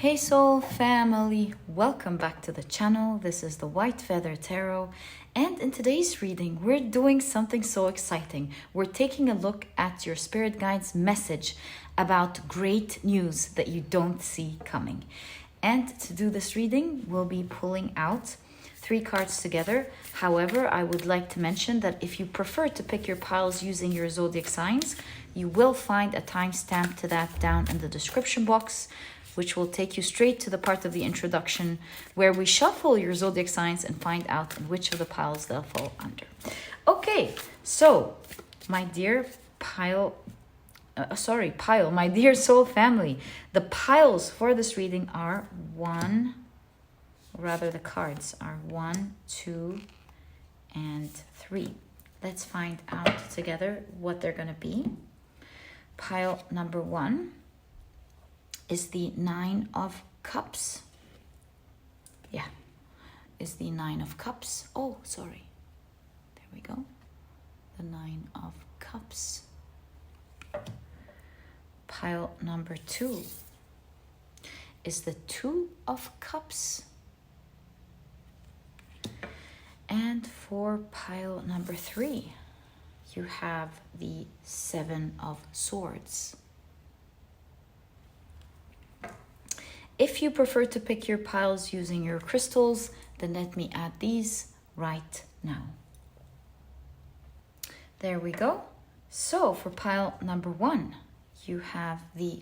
Hey Soul family, welcome back to the channel. This is the White Feather Tarot, and in today's reading we're doing something so exciting. We're taking a look at your spirit guide's message about great news that you don't see coming. And to do this reading, we'll be pulling out 3 cards together. However, I would like to mention that if you prefer to pick your piles using your zodiac signs, you will find a timestamp to that down in the description box, which will take you straight to the part of the introduction where we shuffle your zodiac signs and find out in which of the piles they'll fall under. Okay, so my dear pile, my dear soul family, the piles for this reading are the cards are 1, 2, and 3. Let's find out together what they're going to be. Pile number 1 is the 9 of Cups. Is the 9 of Cups. Oh, sorry. There we go. The 9 of Cups. Pile number 2 is the 2 of Cups. And for pile number 3, you have the 7 of Swords. If you prefer to pick your piles using your crystals, then let me add these right now. There we go. So for pile number 1, you have the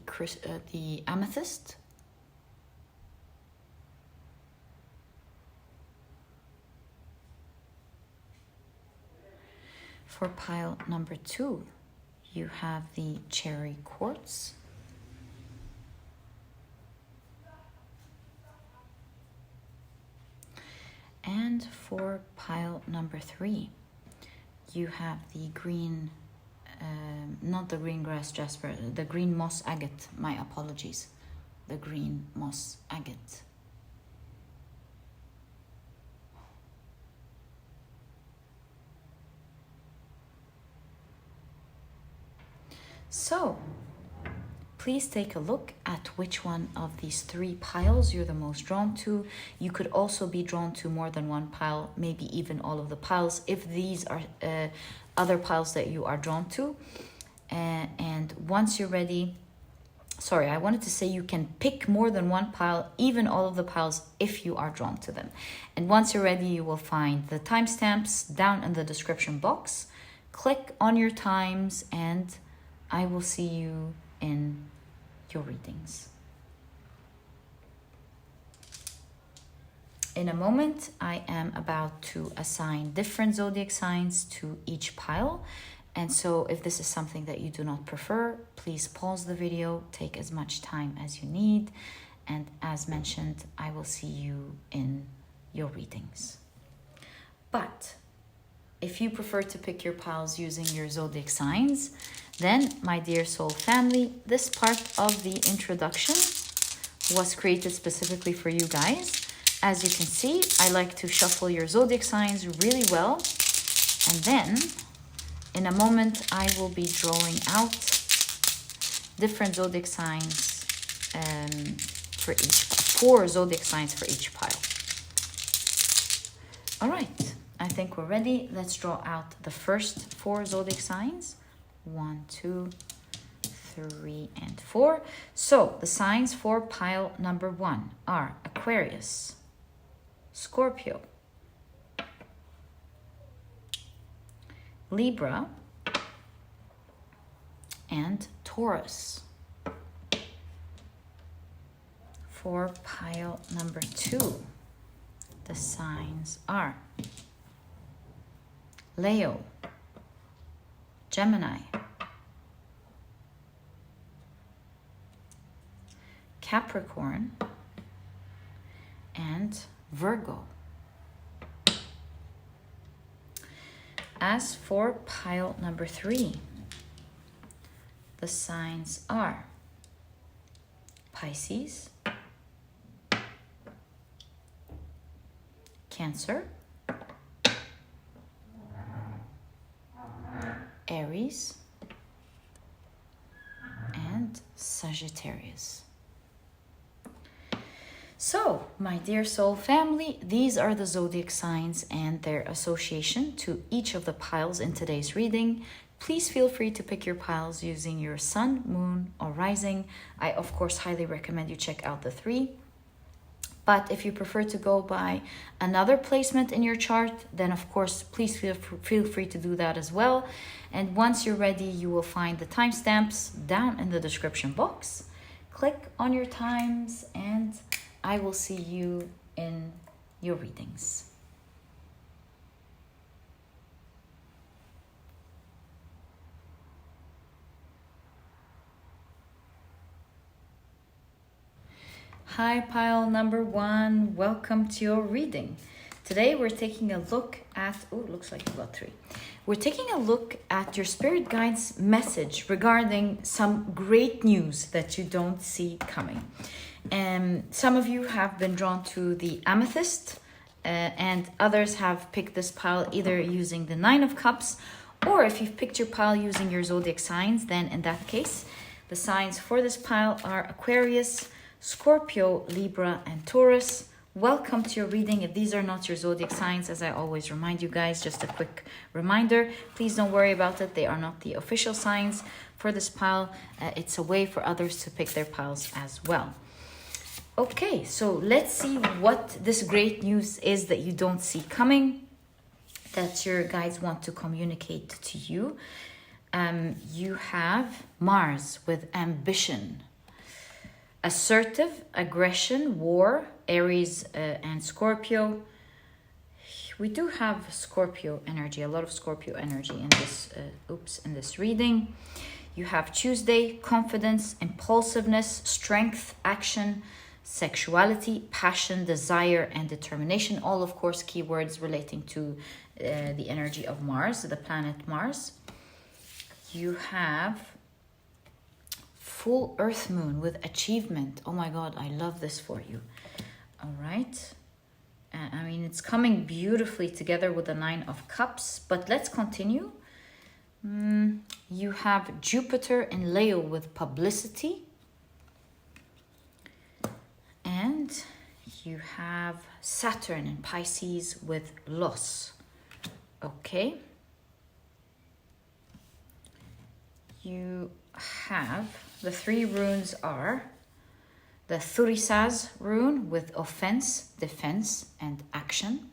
Amethyst. For pile number 2, you have the Cherry Quartz. And for pile number 3, you have the green, not the green grass jasper, the green moss agate. My apologies. The green moss agate. So, please take a look at which one of these 3 piles you're the most drawn to. You could also be drawn to more than one pile, maybe even all of the piles, if these are other piles that you are drawn to. And once you're ready, I wanted to say you can pick more than one pile, even all of the piles, if you are drawn to them. And once you're ready, you will find the timestamps down in the description box. Click on your times and I will see you in your readings. In a moment, I am about to assign different zodiac signs to each pile. And so if this is something that you do not prefer, please pause the video, take as much time as you need. And as mentioned, I will see you in your readings. But if you prefer to pick your piles using your zodiac signs, then, my dear soul family, this part of the introduction was created specifically for you guys. As you can see, I like to shuffle your zodiac signs really well. And then, in a moment, I will be drawing out different zodiac signs for 4 zodiac signs for each pile. All right, I think we're ready. Let's draw out the first 4 zodiac signs. 1, 2, 3, and 4. So the signs for pile number 1 are Aquarius, Scorpio, Libra, and Taurus. For pile number 2, the signs are Leo, Gemini, Capricorn, and Virgo. As for pile number 3, the signs are Pisces, Cancer, Aries, and Sagittarius. So, my dear soul family, these are the zodiac signs and their association to each of the piles in today's reading. Please feel free to pick your piles using your sun, moon, or rising. I, of course, highly recommend you check out the 3. But if you prefer to go by another placement in your chart, then of course, please feel free to do that as well. And once you're ready, you will find the timestamps down in the description box. Click on your times and I will see you in your readings. Hi, pile number 1. Welcome to your reading. Today we're taking a look at, looks like you got 3. We're taking a look at your spirit guide's message regarding some great news that you don't see coming. Some of you have been drawn to the Amethyst, and others have picked this pile either using the 9 of Cups, or if you've picked your pile using your zodiac signs, then in that case, the signs for this pile are Aquarius, Scorpio, Libra, and Taurus. Welcome to your reading. If these are not your zodiac signs, as I always remind you guys, just a quick reminder, please don't worry about it. They are not the official signs for this pile. It's a way for others to pick their piles as well. Okay, so let's see what this great news is that you don't see coming, that your guides want to communicate to you. You have Mars with ambition, assertive, aggression, war, Aries and Scorpio. We do have Scorpio energy, a lot of Scorpio energy in this, in this reading. You have Tuesday, confidence, impulsiveness, strength, action, sexuality, passion, desire, and determination. All, of course, keywords relating to the energy of Mars, the planet Mars. You have full earth moon with achievement. Oh my God, I love this for you. All right. I mean, it's coming beautifully together with the 9 of Cups, but let's continue. You have Jupiter in Leo with publicity. And you have Saturn in Pisces with loss. Okay. You have the 3 runes are the Thurisaz rune with offense, defense, and action.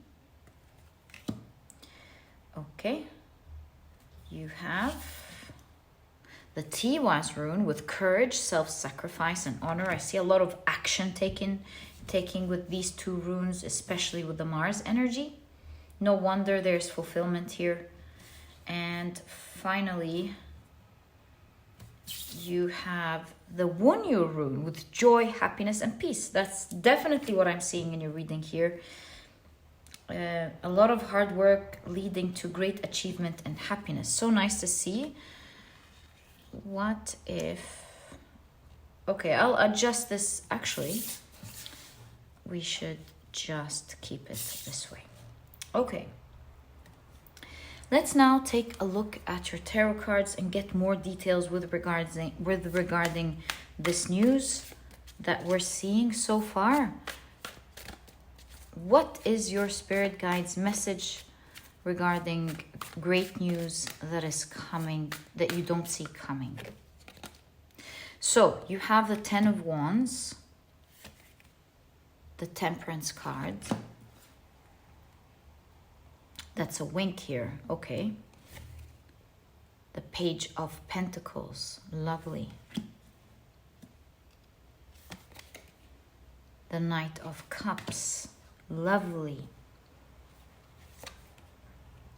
Okay. You have the Tiwaz rune with courage, self-sacrifice, and honor. I see a lot of action taking with these 2 runes, especially with the Mars energy. No wonder there's fulfillment here. And finally, you have the Wunyu rune with joy, happiness, and peace. That's definitely what I'm seeing in your reading here. A lot of hard work leading to great achievement and happiness. So nice to see. What if... Okay, I'll adjust this. Actually, we should just keep it this way. Okay. Let's now take a look at your tarot cards and get more details with regarding this news that we're seeing so far. What is your spirit guide's message regarding great news that is coming, that you don't see coming? So you have the 10 of Wands, the Temperance card. That's a wink here. Okay. The Page of Pentacles. Lovely. The Knight of Cups. Lovely.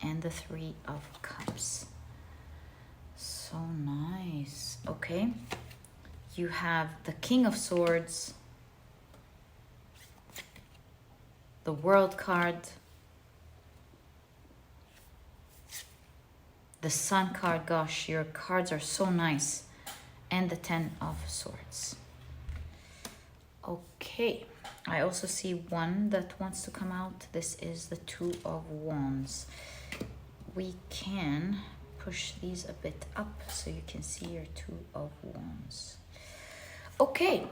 And the 3 of Cups. So nice. Okay. You have the King of Swords. The World card. The Sun card. Gosh, your cards are so nice. And the 10 of Swords. Okay. I also see one that wants to come out. This is the 2 of Wands. We can push these a bit up so you can see your 2 of Wands. Okay.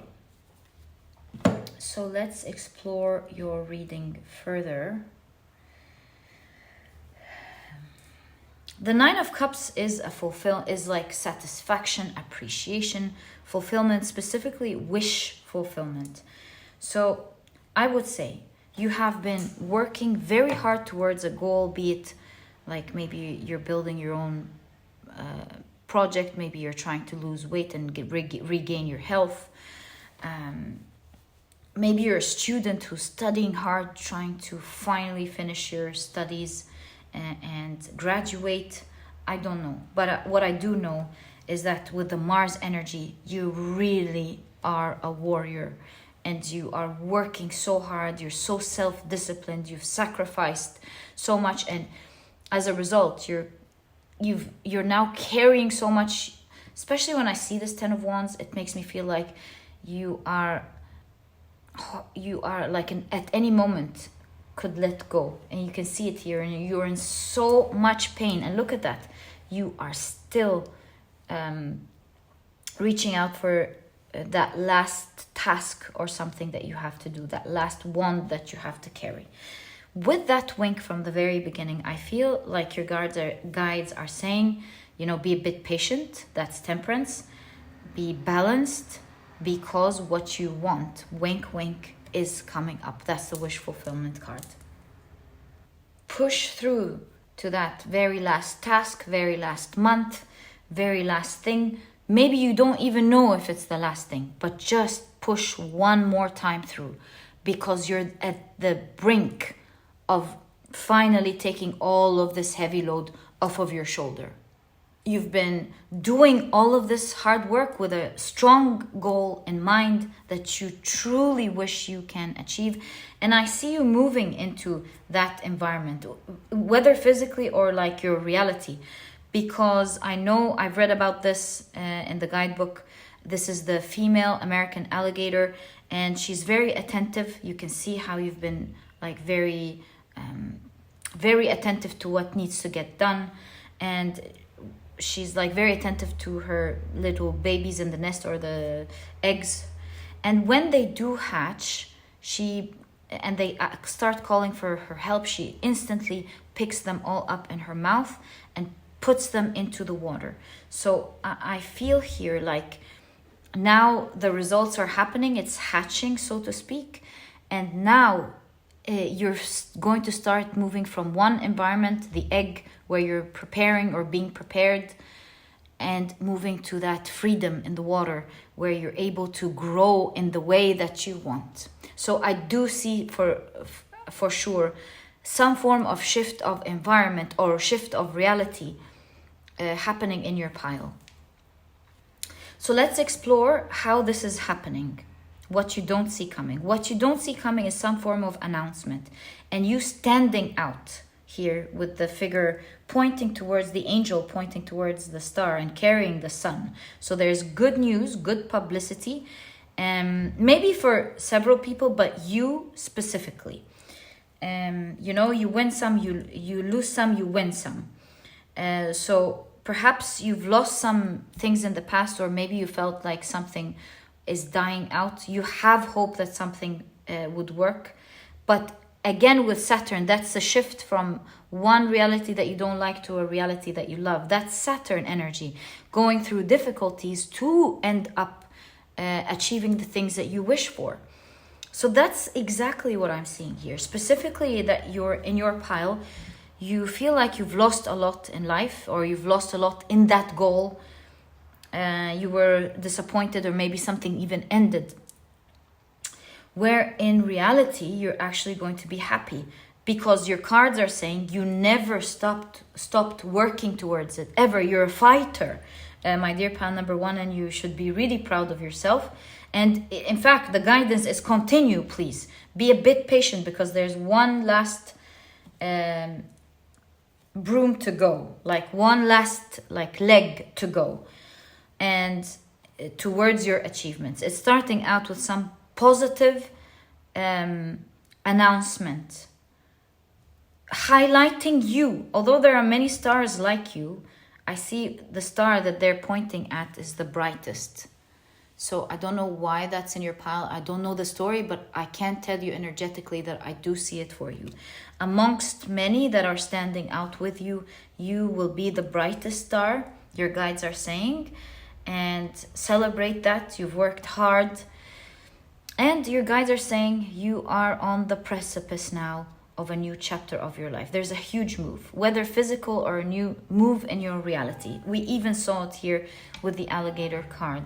So let's explore your reading further. The Nine of Cups is is like satisfaction, appreciation, fulfillment, specifically wish fulfillment. So I would say you have been working very hard towards a goal, be it like maybe you're building your own project, maybe you're trying to lose weight and regain your health. Maybe you're a student who's studying hard, trying to finally finish your studies and graduate. I don't know, but what I do know is that with the Mars energy, you really are a warrior, and you are working so hard. You're so self-disciplined. You've sacrificed so much, and as a result, you're now carrying so much. Especially when I see this Ten of Wands, it makes me feel like you are like at any moment could let go, and you can see it here, and you're in so much pain. And look at that, you are still reaching out for that last task or something that you have to do, that last wand that you have to carry. With that wink from the very beginning, I feel like your guides are saying, be a bit patient. That's Temperance. Be balanced, because what you want, wink wink, is coming up. That's the wish fulfillment card. Push through to that very last task, very last month, very last thing. Maybe you don't even know if it's the last thing, but just push one more time through, because you're at the brink of finally taking all of this heavy load off of your shoulder. You've been doing all of this hard work with a strong goal in mind that you truly wish you can achieve. And I see you moving into that environment, whether physically or like your reality, because I know I've read about this in the guidebook. This is the female American alligator, and she's very attentive. You can see how you've been like very attentive to what needs to get done. And she's like very attentive to her little babies in the nest, or the eggs. And when they do hatch, and they start calling for her help, she instantly picks them all up in her mouth and puts them into the water. So I feel here like now the results are happening. It's hatching, so to speak. And now you're going to start moving from one environment, the egg, where you're preparing or being prepared, and moving to that freedom in the water where you're able to grow in the way that you want. So I do see for sure some form of shift of environment or shift of reality happening in your pile. So let's explore how this is happening. What you don't see coming. What you don't see coming is some form of announcement, and you standing out here with the figure pointing towards the angel, pointing towards the star and carrying the sun. So there's good news, good publicity, maybe for several people, but you specifically. You win some, you lose some, you win some. So perhaps you've lost some things in the past, or maybe you felt like something is dying out. You have hope that something would work. But again, with Saturn, that's a shift from one reality that you don't like to a reality that you love. That's Saturn energy, going through difficulties to end up achieving the things that you wish for. So that's exactly what I'm seeing here. Specifically, that you're in your pile, you feel like you've lost a lot in life, or you've lost a lot in that goal. You were disappointed, or maybe something even ended. Where in reality, you're actually going to be happy, because your cards are saying you never stopped working towards it, ever. You're a fighter, my dear pile number one, and you should be really proud of yourself. And in fact, the guidance is continue, please. Be a bit patient, because there's one last broom to go, like one last leg to go, and towards your achievements. It's starting out with some positive announcement, highlighting you. Although there are many stars like you, I see the star that they're pointing at is the brightest. So I don't know why that's in your pile. I don't know the story, but I can tell you energetically that I do see it for you. Amongst many that are standing out with you, you will be the brightest star, your guides are saying. And celebrate that. You've worked hard. And your guides are saying you are on the precipice now of a new chapter of your life. There's a huge move, whether physical or a new move in your reality. We even saw it here with the alligator card.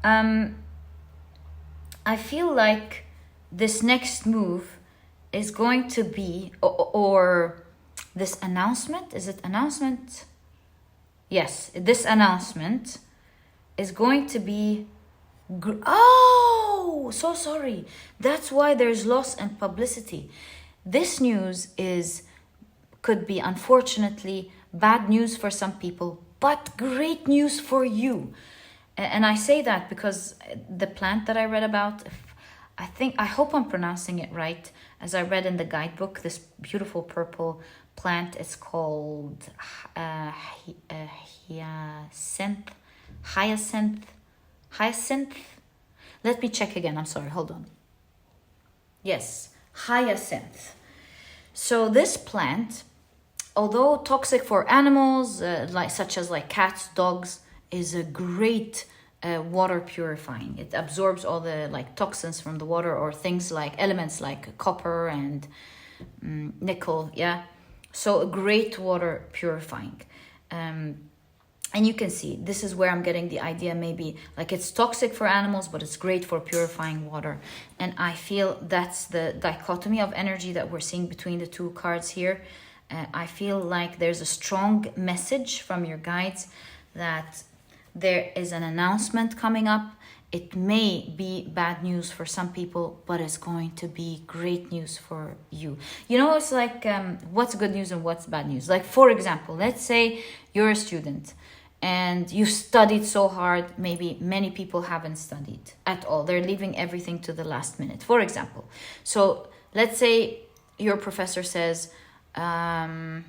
I feel like this next move is going to be, or this announcement, is it announcement? Yes, this announcement is going to be, oh, so sorry. That's why there's loss and publicity. This news could be, unfortunately, bad news for some people, but great news for you. And I say that because the plant that I read about, I hope I'm pronouncing it right, as I read in the guidebook, this beautiful purple plant is called hyacinth. Let me check again, I'm sorry, hold on. Yes, hyacinth. So this plant, although toxic for animals, such as cats, dogs, is a great water purifying. It absorbs all the toxins from the water, or things like elements like copper and nickel. Yeah, so a great water purifying. And you can see this is where I'm getting the idea, maybe it's toxic for animals, but it's great for purifying water. And I feel that's the dichotomy of energy that we're seeing between the two cards here. I feel like there's a strong message from your guides that there is an announcement coming up. It may be bad news for some people, but it's going to be great news for you. It's what's good news and what's bad news. For example, let's say you're a student and you studied so hard. Maybe many people haven't studied at all. They're leaving everything to the last minute, for example. So let's say your professor says there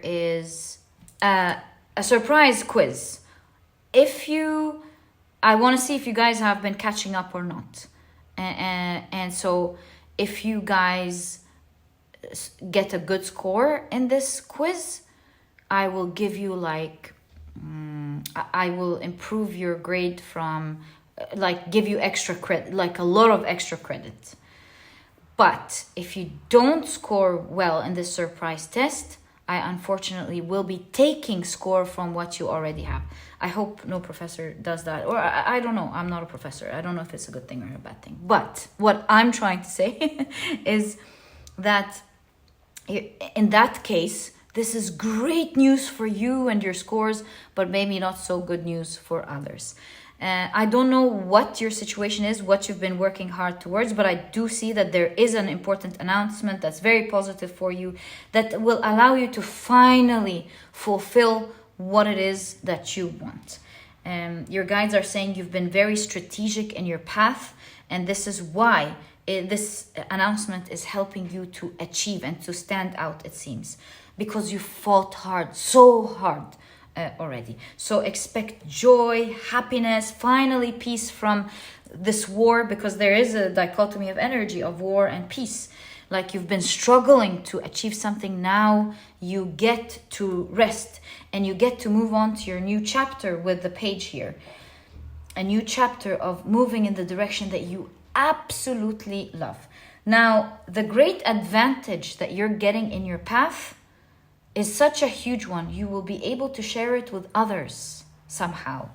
is a surprise quiz. I want to see if you guys have been catching up or not. And so if you guys get a good score in this quiz, I will give you I will improve your grade from, give you extra credit, a lot of extra credit. But if you don't score well in this surprise test, I unfortunately will be taking score from what you already have. I hope no professor does that. Or I don't know. I'm not a professor. I don't know if it's a good thing or a bad thing. But what I'm trying to say is that in that case, this is great news for you and your scores, but maybe not so good news for others. I don't know what your situation is, what you've been working hard towards, but I do see that there is an important announcement that's very positive for you, that will allow you to finally fulfill what it is that you want. Your guides are saying you've been very strategic in your path, and this is why this announcement is helping you to achieve and to stand out, it seems, because you fought hard, so hard. Already. So expect joy, happiness, finally peace from this war, because there is a dichotomy of energy of war and peace. You've been struggling to achieve something, now you get to rest and you get to move on to your new chapter with the page here. A new chapter of moving in the direction that you absolutely love. Now, the great advantage that you're getting in your path is such a huge one. You will be able to share it with others somehow,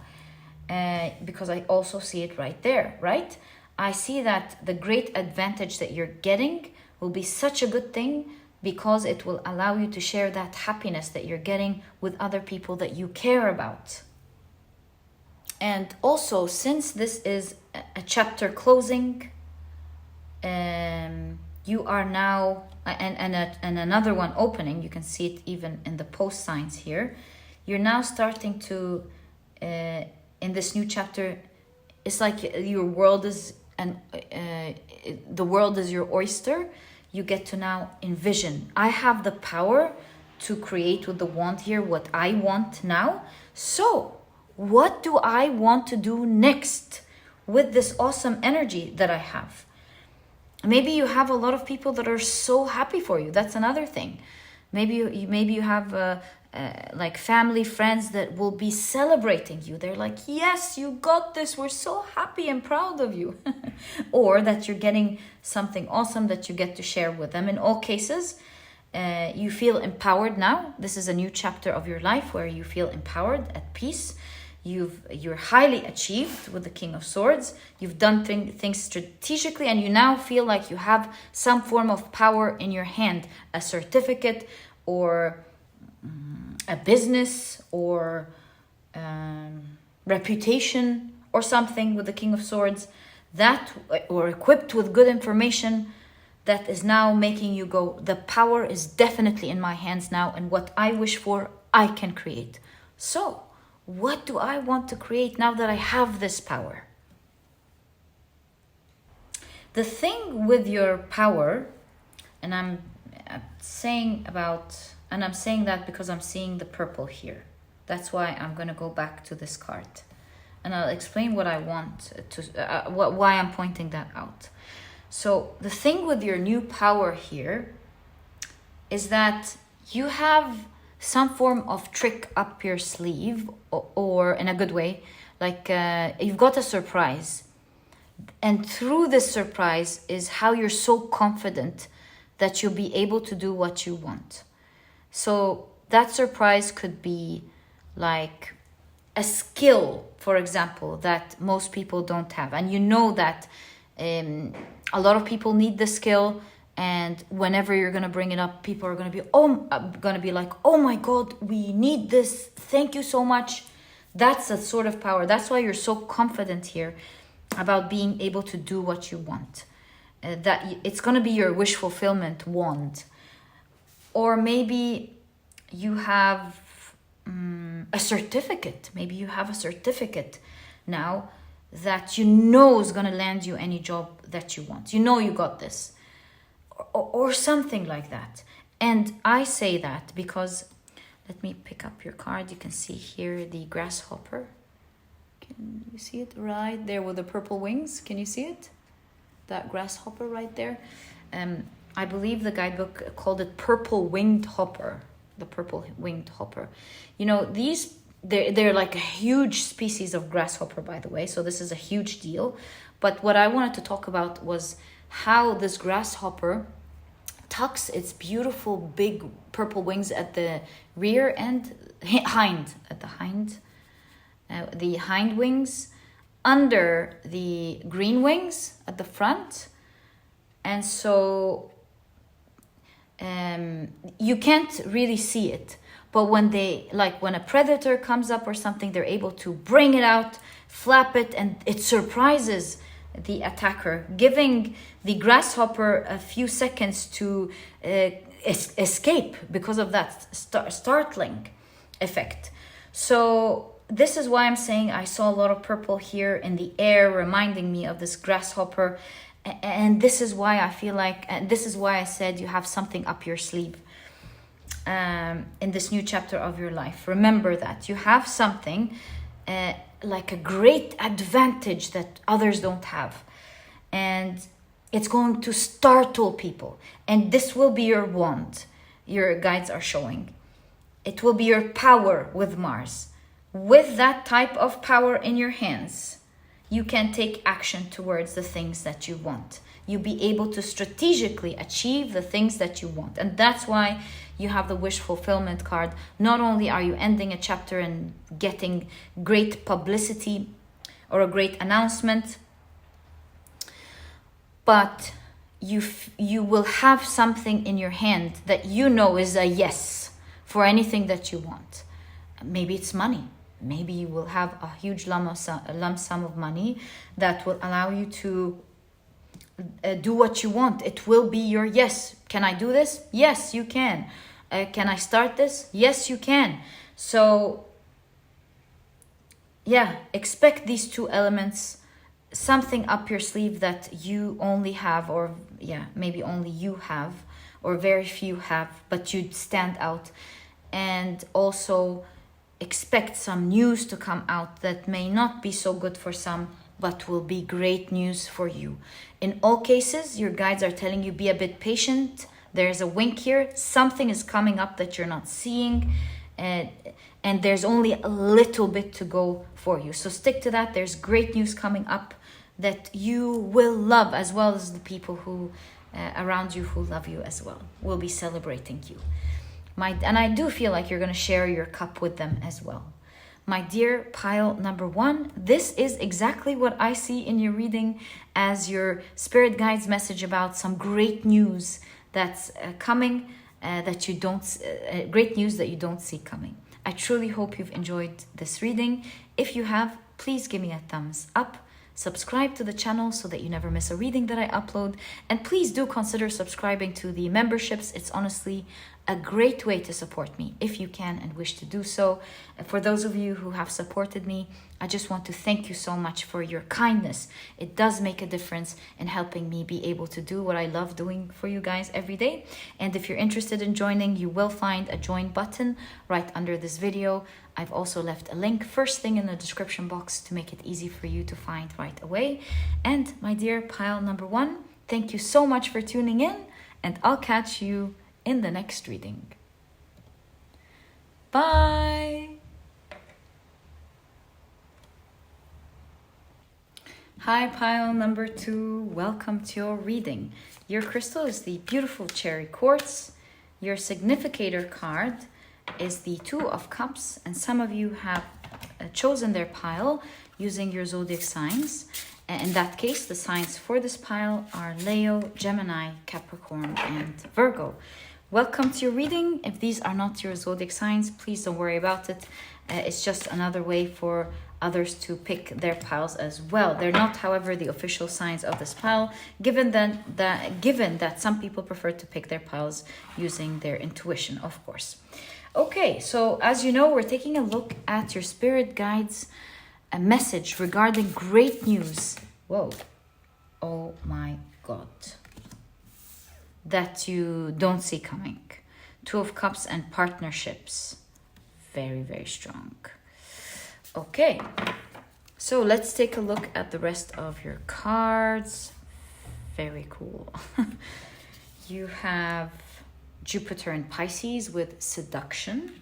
because I also see it right there, right? I see that the great advantage that you're getting will be such a good thing, because it will allow you to share that happiness that you're getting with other people that you care about. And also, since this is a chapter closing, you are now, and another one opening, you can see it even in the post signs here, you're now starting to, in this new chapter, it's like your world is, the world is your oyster. You get to now envision. I have the power to create with the wand here what I want now. So what do I want to do next with this awesome energy that I have? Maybe you have a lot of people that are so happy for you. That's another thing. Maybe you have like family, friends that will be celebrating you. They're like, yes, you got this. We're so happy and proud of you. Or that you're getting something awesome that you get to share with them. In all cases, you feel empowered now. This is a new chapter of your life where you feel empowered, at peace. You're highly achieved with the King of Swords. You've done things strategically, and you now feel like you have some form of power in your hand, a certificate or a business or reputation or something with the King of Swords, that, or equipped with good information that is now making you go, the power is definitely in my hands now, and what I wish for, I can create. So, what do I want to create now that I have this power? The thing with your power, and I'm saying that because I'm seeing the purple here. That's why I'm going to go back to this card. And I'll explain what I want to, why I'm pointing that out. So the thing with your new power here is that you have some form of trick up your sleeve, or in a good way, like you've got a surprise. And through this surprise is how you're so confident that you'll be able to do what you want. So that surprise could be like a skill, for example, that most people don't have. And you know that a lot of people need the skill, and whenever you're going to bring it up, people are going to be like, oh my God, we need this. Thank you so much. That's a sort of power. That's why you're so confident here about being able to do what you want. That it's going to be your wish fulfillment wand. Or maybe you have a certificate. Maybe you have a certificate now that you know is going to land you any job that you want. You know you got this. Or something like that. And I say that because, let me pick up your card. You can see here the grasshopper. Can you see it right there with the purple wings? Can you see it? That grasshopper right there. I believe the guidebook called it purple winged hopper. The purple winged hopper. You know, they're like a huge species of grasshopper, by the way. So this is a huge deal. But what I wanted to talk about was how this grasshopper tucks its beautiful big purple wings at the rear and the hind wings, under the green wings at the front. And so you can't really see it, but when a predator comes up or something, they're able to bring it out, flap it, and it surprises the attacker, giving the grasshopper a few seconds to escape because of that startling effect. So this is why I'm saying I saw a lot of purple here in the air, reminding me of this grasshopper. And this is why I feel like, and this is why I said you have something up your sleeve in this new chapter of your life. Remember that you have something like a great advantage that others don't have. And it's going to startle people. And this will be your wand, your guides are showing. It will be your power with Mars. With that type of power in your hands, you can take action towards the things that you want. You'll be able to strategically achieve the things that you want. And that's why you have the wish fulfillment card. Not only are you ending a chapter and getting great publicity or a great announcement, but you will have something in your hand that you know is a yes for anything that you want. Maybe it's money. Maybe you will have a huge lump sum of money that will allow you to do what you want. It will be your yes. Can I do this? Yes, you can. Can I start this? Yes, you can. So, yeah, expect these two elements, something up your sleeve that you only have, or maybe only you have, or very few have, but you'd stand out. And also expect some news to come out that may not be so good for some, but will be great news for you. In all cases, your guides are telling you be a bit patient. There's a wink here. Something is coming up that you're not seeing, and there's only a little bit to go for you. So stick to that. There's great news coming up that you will love, as well as the people who around you who love you as well will be celebrating you. And I do feel like you're going to share your cup with them as well. My dear pile number 1, this is exactly what I see in your reading as your spirit guide's message about some great news that's coming, that you don't, great news that you don't see coming. I truly hope you've enjoyed this reading. If you have, please give me a thumbs up. Subscribe to the channel so that you never miss a reading that I upload. And please do consider subscribing to the memberships. It's honestly a great way to support me if you can and wish to do so. For those of you who have supported me, I just want to thank you so much for your kindness. It does make a difference in helping me be able to do what I love doing for you guys every day. And if you're interested in joining, you will find a join button right under this video. I've also left a link first thing in the description box to make it easy for you to find right away. And my dear pile number 1, thank you so much for tuning in, and I'll catch you in the next reading. Bye! Hi pile number 2, welcome to your reading. Your crystal is the beautiful cherry quartz. Your significator card is the 2 of cups, and some of you have chosen their pile using your zodiac signs. In that case, the signs for this pile are Leo, Gemini, Capricorn, and Virgo. Welcome to your reading. If these are not your zodiac signs, please don't worry about it. It's just another way for others to pick their piles as well. They're not, however, the official signs of this pile, given that some people prefer to pick their piles using their intuition, of course. Okay, so as you know, we're taking a look at your spirit guides, a message regarding great news. Whoa. Oh my God. That you don't see coming. 2 of cups and partnerships. Very, very strong. Okay, so let's take a look at the rest of your cards. Very cool. You have Jupiter in Pisces with seduction.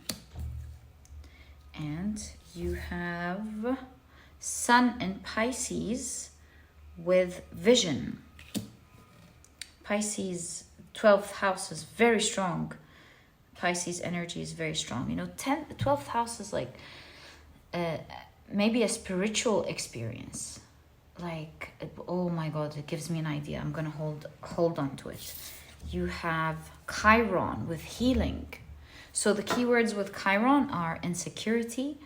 And you have Sun in Pisces with vision. Pisces 12th house is very strong. Pisces energy is very strong. You know, 12th house is like maybe a spiritual experience. Like, oh my God, it gives me an idea. I'm gonna hold on to it. You have Chiron with healing. So the keywords with Chiron are insecurity,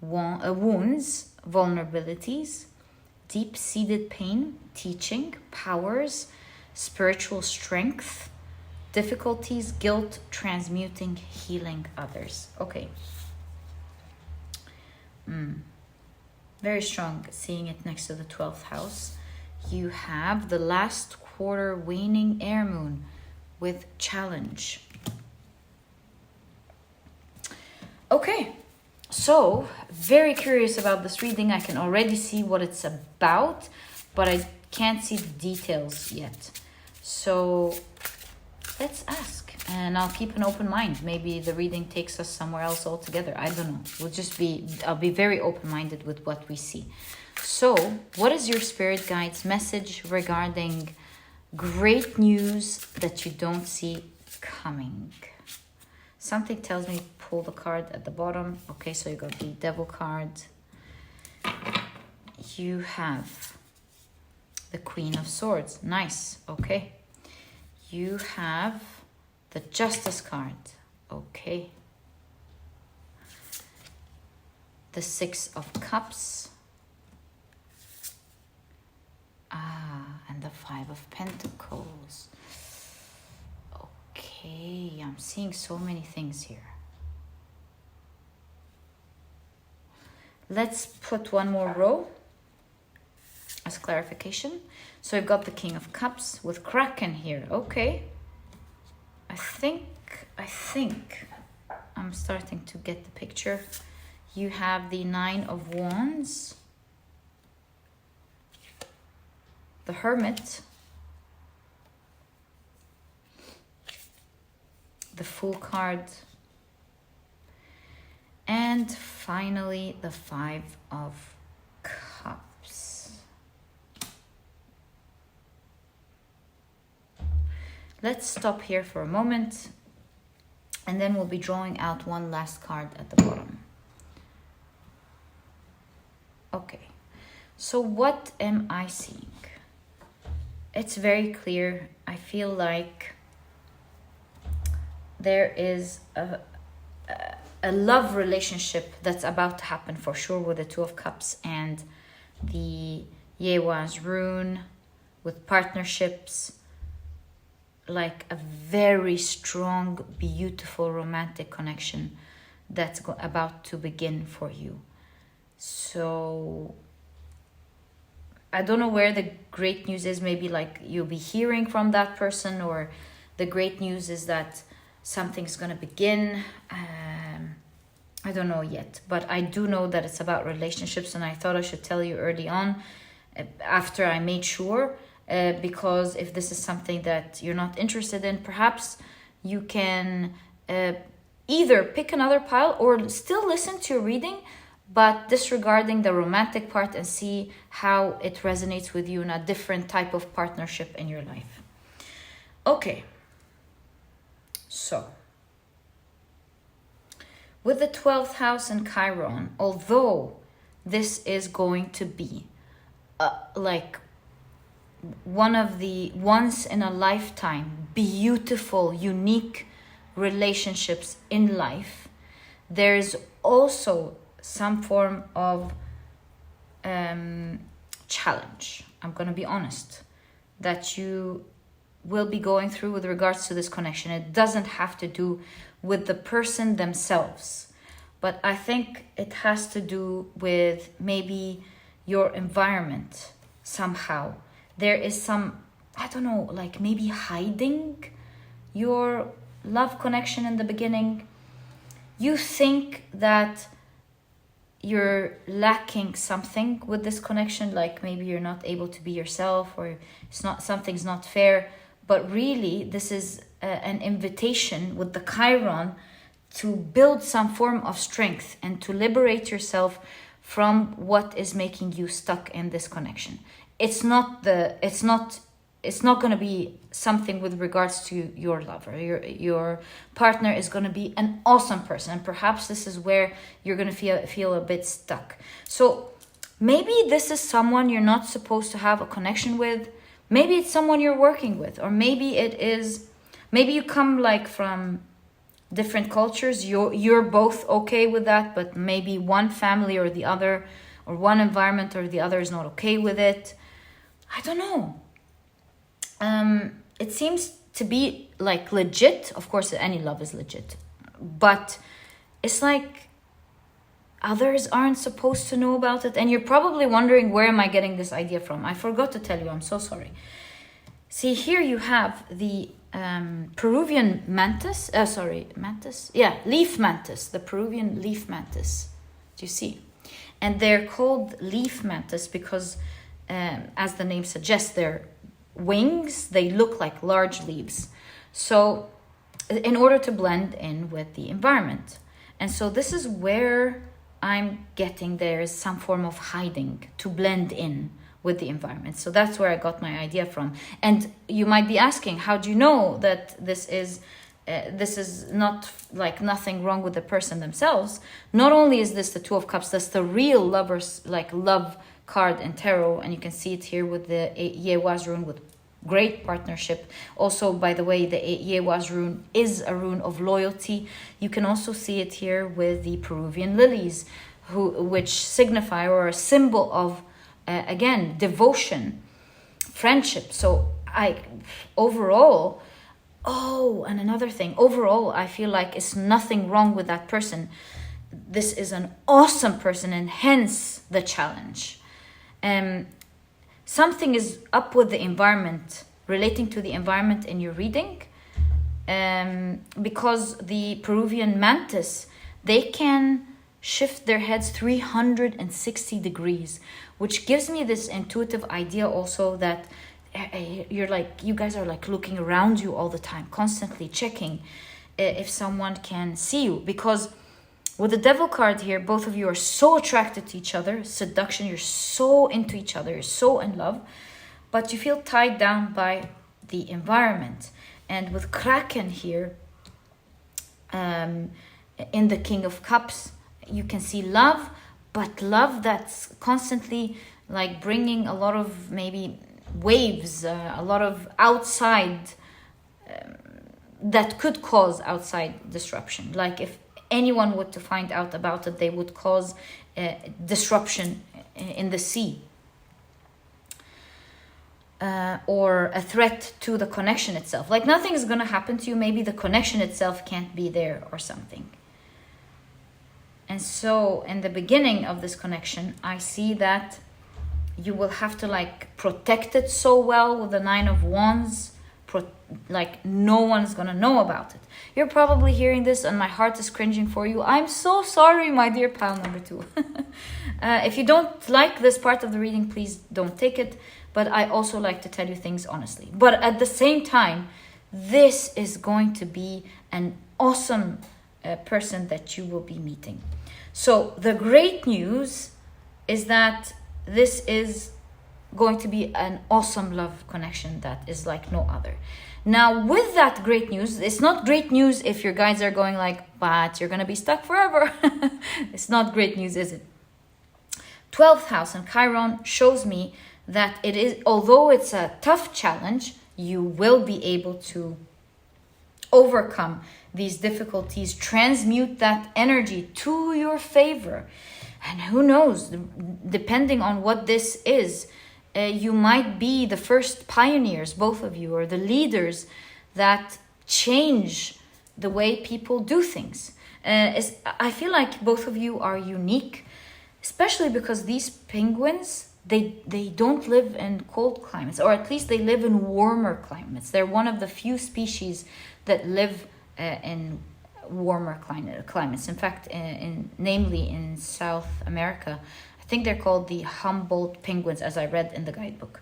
wounds, vulnerabilities, deep-seated pain, teaching, powers, spiritual strength, difficulties, guilt, transmuting, healing others. Okay. Very strong, seeing it next to the 12th house. You have the last quarter waning air moon with challenge. Okay, so very curious about this reading. I can already see what it's about, but I can't see the details yet. So let's ask, and I'll keep an open mind. Maybe the reading takes us somewhere else altogether. I don't know. I'll be very open-minded with what we see. So what is your spirit guide's message regarding great news that you don't see coming? Something tells me pull the card at the bottom. Okay, so you got the Devil card. You have the Queen of Swords. Nice. Okay. You have the Justice card. Okay. The 6 of Cups. And the 5 of Pentacles. Okay, I'm seeing so many things here. Let's put one more row as clarification. So I've got the King of Cups with Kraken here. Okay. I think I'm starting to get the picture. you have the Nine of Wands, the Hermit, the Fool card, and finally the Five of Cups. Let's stop here for a moment, and then we'll be drawing out one last card at the bottom. Okay, so what am I seeing? It's very clear. I feel like there is a love relationship that's about to happen for sure with the Two of Cups and the Yewa's rune, with partnerships, like a very strong, beautiful, romantic connection that's about to begin for you. So I don't know where the great news is. Maybe like you'll be hearing from that person, or the great news is that something's going to begin. I don't know yet, but I do know that it's about relationships, and I thought I should tell you early on after I made sure, because if this is something that you're not interested in, perhaps you can either pick another pile or still listen to your reading, but disregarding the romantic part and see how it resonates with you in a different type of partnership in your life. Okay, so with the 12th house and Chiron, although this is going to be like one of the once in a lifetime beautiful, unique relationships in life, there's also some form of challenge, I'm going to be honest, that you will be going through with regards to this connection. It doesn't have to do with the person themselves, but I think it has to do with maybe your environment somehow. There is some, I don't know, like maybe hiding your love connection in the beginning. You think that you're lacking something with this connection, like maybe you're not able to be yourself, or it's not, something's not fair, but really this is an invitation with the Chiron to build some form of strength and to liberate yourself from what is making you stuck in this connection. It's not going to be something with regards to your lover. Your partner is going to be an awesome person, and perhaps this is where you're going to feel a bit stuck. So maybe this is someone you're not supposed to have a connection with. Maybe it's someone you're working with, or maybe you come like from different cultures. You're both okay with that, but maybe one family or the other, or one environment or the other is not okay with it. I don't know. It seems to be like legit. Of course, any love is legit, but it's like others aren't supposed to know about it. And you're probably wondering, where am I getting this idea from? I forgot to tell you, I'm so sorry. See, here you have the Peruvian mantis. Leaf mantis, the Peruvian leaf mantis. Do you see? And they're called leaf mantis because, as the name suggests, their wings, they look like large leaves. So in order to blend in with the environment. And so this is where I'm getting there is some form of hiding to blend in with the environment. So that's where I got my idea from. And you might be asking, how do you know that this is not like nothing wrong with the person themselves? Not only is this the Two of Cups, that's the real lovers, like love card in tarot, and you can see it here with the Yewa's rune with great partnership. Also, by the way, the Yewa's rune is a rune of loyalty. You can also see it here with the Peruvian lilies, which signify or a symbol of again devotion, friendship. So overall, and another thing, overall I feel like it's nothing wrong with that person. This is an awesome person, and hence the challenge. Something is up with the environment, relating to the environment in your reading, because the Peruvian mantis, they can shift their heads 360 degrees, which gives me this intuitive idea also that you guys are like looking around you all the time, constantly checking if someone can see you. Because with the Devil card here, both of you are so attracted to each other, seduction, you're so into each other, you're so in love, but you feel tied down by the environment. And with Kraken here, in the King of Cups, you can see love, but love that's constantly like bringing a lot of maybe waves, a lot of outside, that could cause outside disruption. Like if anyone were to find out about it, they would cause disruption in the sea. Or a threat to the connection itself. Like nothing is going to happen to you. Maybe the connection itself can't be there or something. And so in the beginning of this connection, I see that you will have to like protect it so well with the 9 of Wands. Like no one's going to know about it. You're probably hearing this and my heart is cringing for you. I'm so sorry, my dear pal number 2. If you don't like this part of the reading, please don't take it. But I also like to tell you things honestly. But at the same time, this is going to be an awesome person that you will be meeting. So the great news is that this is going to be an awesome love connection that is like no other. Now, with that great news, it's not great news if your guides are going like, but you're going to be stuck forever. It's not great news, is it? 12th house and Chiron shows me that it is, although it's a tough challenge, you will be able to overcome these difficulties, transmute that energy to your favor. And who knows, depending on what this is, you might be the first pioneers, both of you, or the leaders that change the way people do things. I feel like both of you are unique, especially because these penguins, they don't live in cold climates, or at least they live in warmer climates. They're one of the few species that live in warmer climates. In fact, namely in South America, I think they're called the Humboldt penguins, as I read in the guidebook.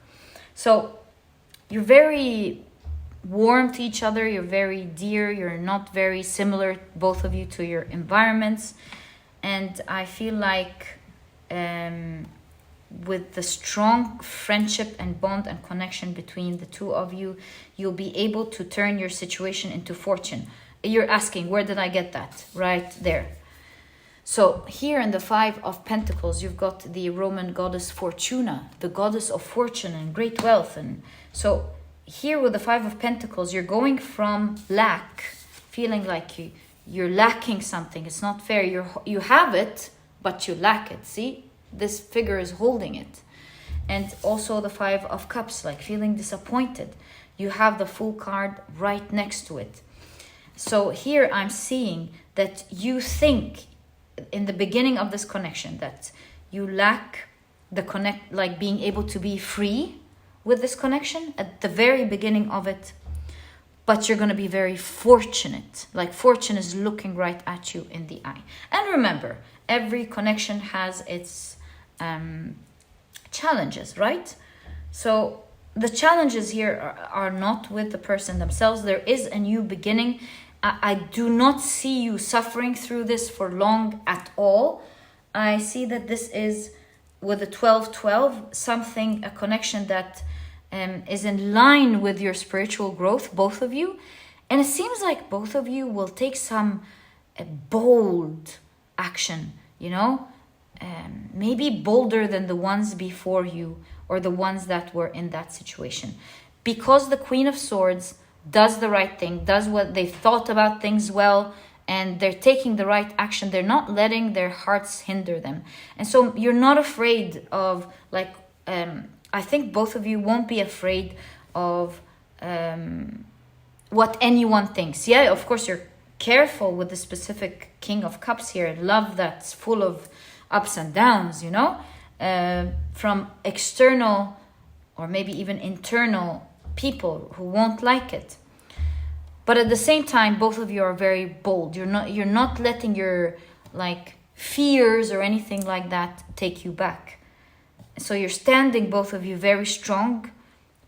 So you're very warm to each other. You're very dear. You're not very similar, both of you, to your environments. And I feel like with the strong friendship and bond and connection between the two of you, you'll be able to turn your situation into fortune. You're asking, where did I get that? Right there. So here in the 5 of Pentacles, you've got the Roman goddess Fortuna, the goddess of fortune and great wealth. And so here with the 5 of Pentacles, you're going from lack, feeling like you're lacking something. It's not fair. You have it, but you lack it. See, this figure is holding it. And also the 5 of Cups, like feeling disappointed. You have the Fool card right next to it. So here I'm seeing that you think in the beginning of this connection that you lack the like being able to be free with this connection at the very beginning of it, but you're going to be very fortunate. Like fortune is looking right at you in the eye. And remember, every connection has its challenges, right? So the challenges here are not with the person themselves. There is a new beginning. I do not see you suffering through this for long at all. I see that this is, with the 12-12, something, a connection that is in line with your spiritual growth, both of you. And it seems like both of you will take some bold action, you know? Maybe bolder than the ones before you or the ones that were in that situation. Because the Queen of Swords does the right thing, does what they thought about things well, and they're taking the right action. They're not letting their hearts hinder them. And so you're not afraid of, like, I think both of you won't be afraid of what anyone thinks. Yeah, of course, you're careful with the specific King of Cups here. Love that's full of ups and downs, you know, from external or maybe even internal people who won't like it. But at the same time, both of you are very bold. You're not letting your like fears or anything like that take you back. So you're standing, both of you, very strong,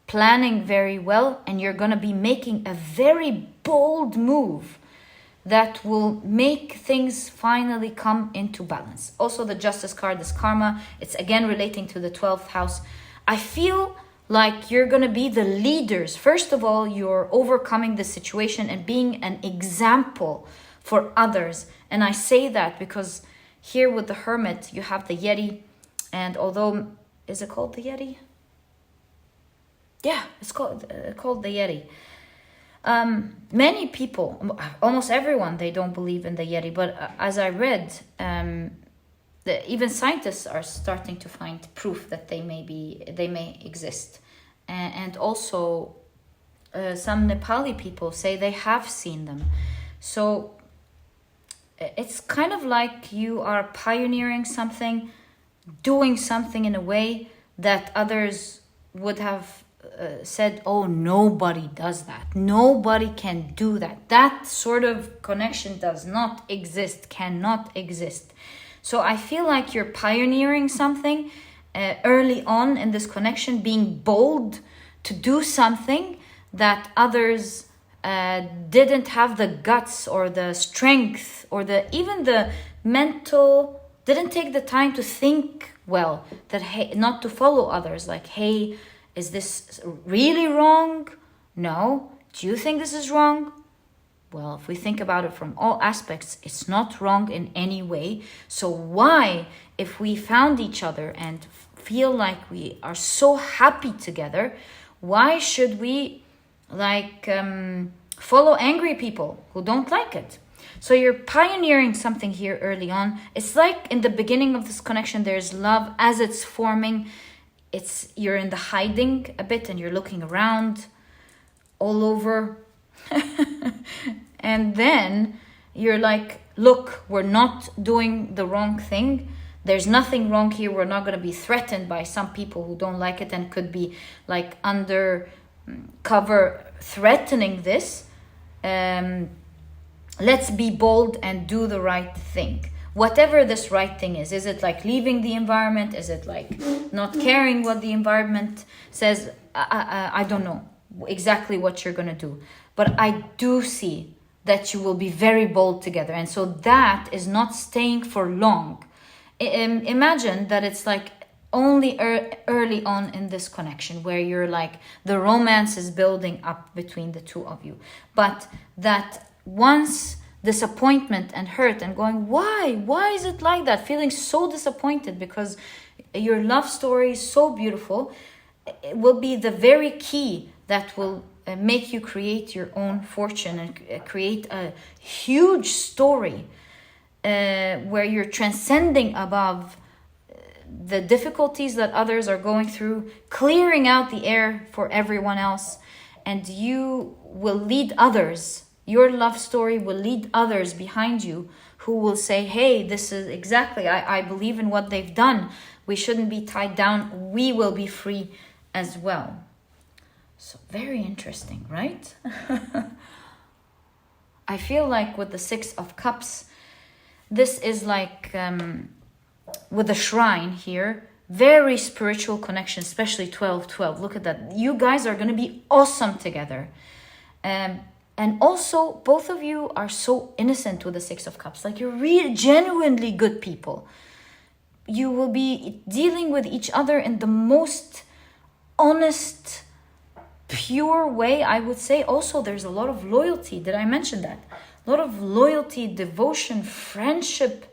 planning very well, and you're going to be making a very bold move that will make things finally come into balance. Also, the Justice card is karma. It's again relating to the 12th house. I feel like you're going to be the leaders. First of all, you're overcoming the situation and being an example for others. And I say that because here with the Hermit, you have the Yeti. And although, is it called the Yeti? Yeah, it's called the Yeti. Many people, almost everyone, they don't believe in the Yeti. But as I read, even scientists are starting to find proof that they may exist. And also, some Nepali people say they have seen them. So it's kind of like you are pioneering something, doing something in a way that others would have said, oh, nobody does that. Nobody can do that. That sort of connection does not exist, cannot exist. So I feel like you're pioneering something early on in this connection, being bold to do something that others didn't have the guts or the strength or even the mental, didn't take the time to think well, that hey, not to follow others, like, hey, is this really wrong? No. Do you think this is wrong? Well, if we think about it from all aspects, it's not wrong in any way. So why, if we found each other and feel like we are so happy together, why should we follow angry people who don't like it? So you're pioneering something here early on. It's like in the beginning of this connection, there's love. As it's forming, you're in the hiding a bit and you're looking around all over. And then you're like, look, we're not doing the wrong thing. There's nothing wrong here. We're not going to be threatened by some people who don't like it and could be like under cover threatening this. Let's be bold and do the right thing. Whatever this right thing is it like leaving the environment? Is it like not caring what the environment says? I don't know exactly what you're going to do. But I do see that you will be very bold together. And so that is not staying for long. Imagine that it's like only early on in this connection where you're like, the romance is building up between the two of you. But that once disappointment and hurt and going, why is it like that? Feeling so disappointed because your love story is so beautiful. It will be the very key that will make you create your own fortune and create a huge story where you're transcending above the difficulties that others are going through, clearing out the air for everyone else, and you will lead others. Your love story will lead others behind you who will say, hey, this is exactly, I believe in what they've done. We shouldn't be tied down. We will be free as well. So very interesting, right? I feel like with the 6 of Cups, this is like with the shrine here, very spiritual connection, especially 12-12. Look at that. You guys are going to be awesome together. And also, both of you are so innocent with the 6 of Cups. Like, you're really genuinely good people. You will be dealing with each other in the most honest, pure way, I would say. Also, there's a lot of loyalty. Did I mention that? A lot of loyalty, devotion, friendship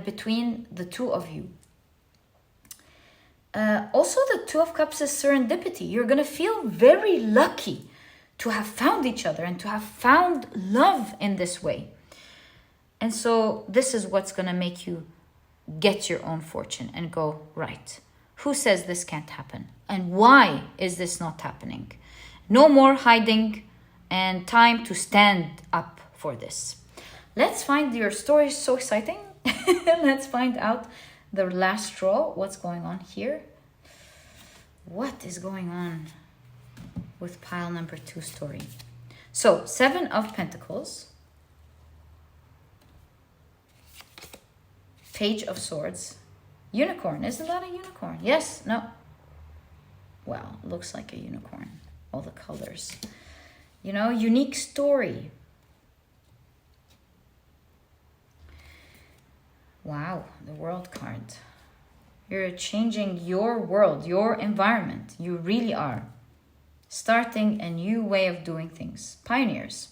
between the two of you. Also, the 2 of Cups is serendipity. You're going to feel very lucky to have found each other and to have found love in this way. And so this is what's going to make you get your own fortune and go, right, who says this can't happen? And why is this not happening? No more hiding and time to stand up for this. Let's find your story. Is so exciting. Let's find out the last straw. What's going on here? What is going on with pile number 2 story? So 7 of Pentacles, Page of Swords. Unicorn. Isn't that a unicorn? Yes. No. Wow. Looks like a unicorn. All the colors. You know, unique story. Wow. The World card. You're changing your world, your environment. You really are. Starting a new way of doing things. Pioneers.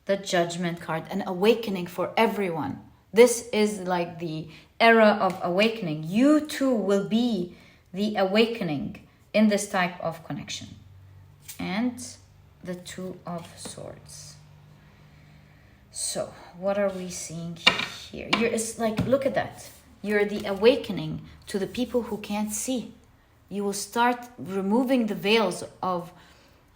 The Judgment card, an awakening for everyone. This is like the era of awakening. You too will be the awakening in this type of connection. And the Two of Swords. So, what are we seeing here? It's like, look at that. You're the awakening to the people who can't see. You will start removing the veils of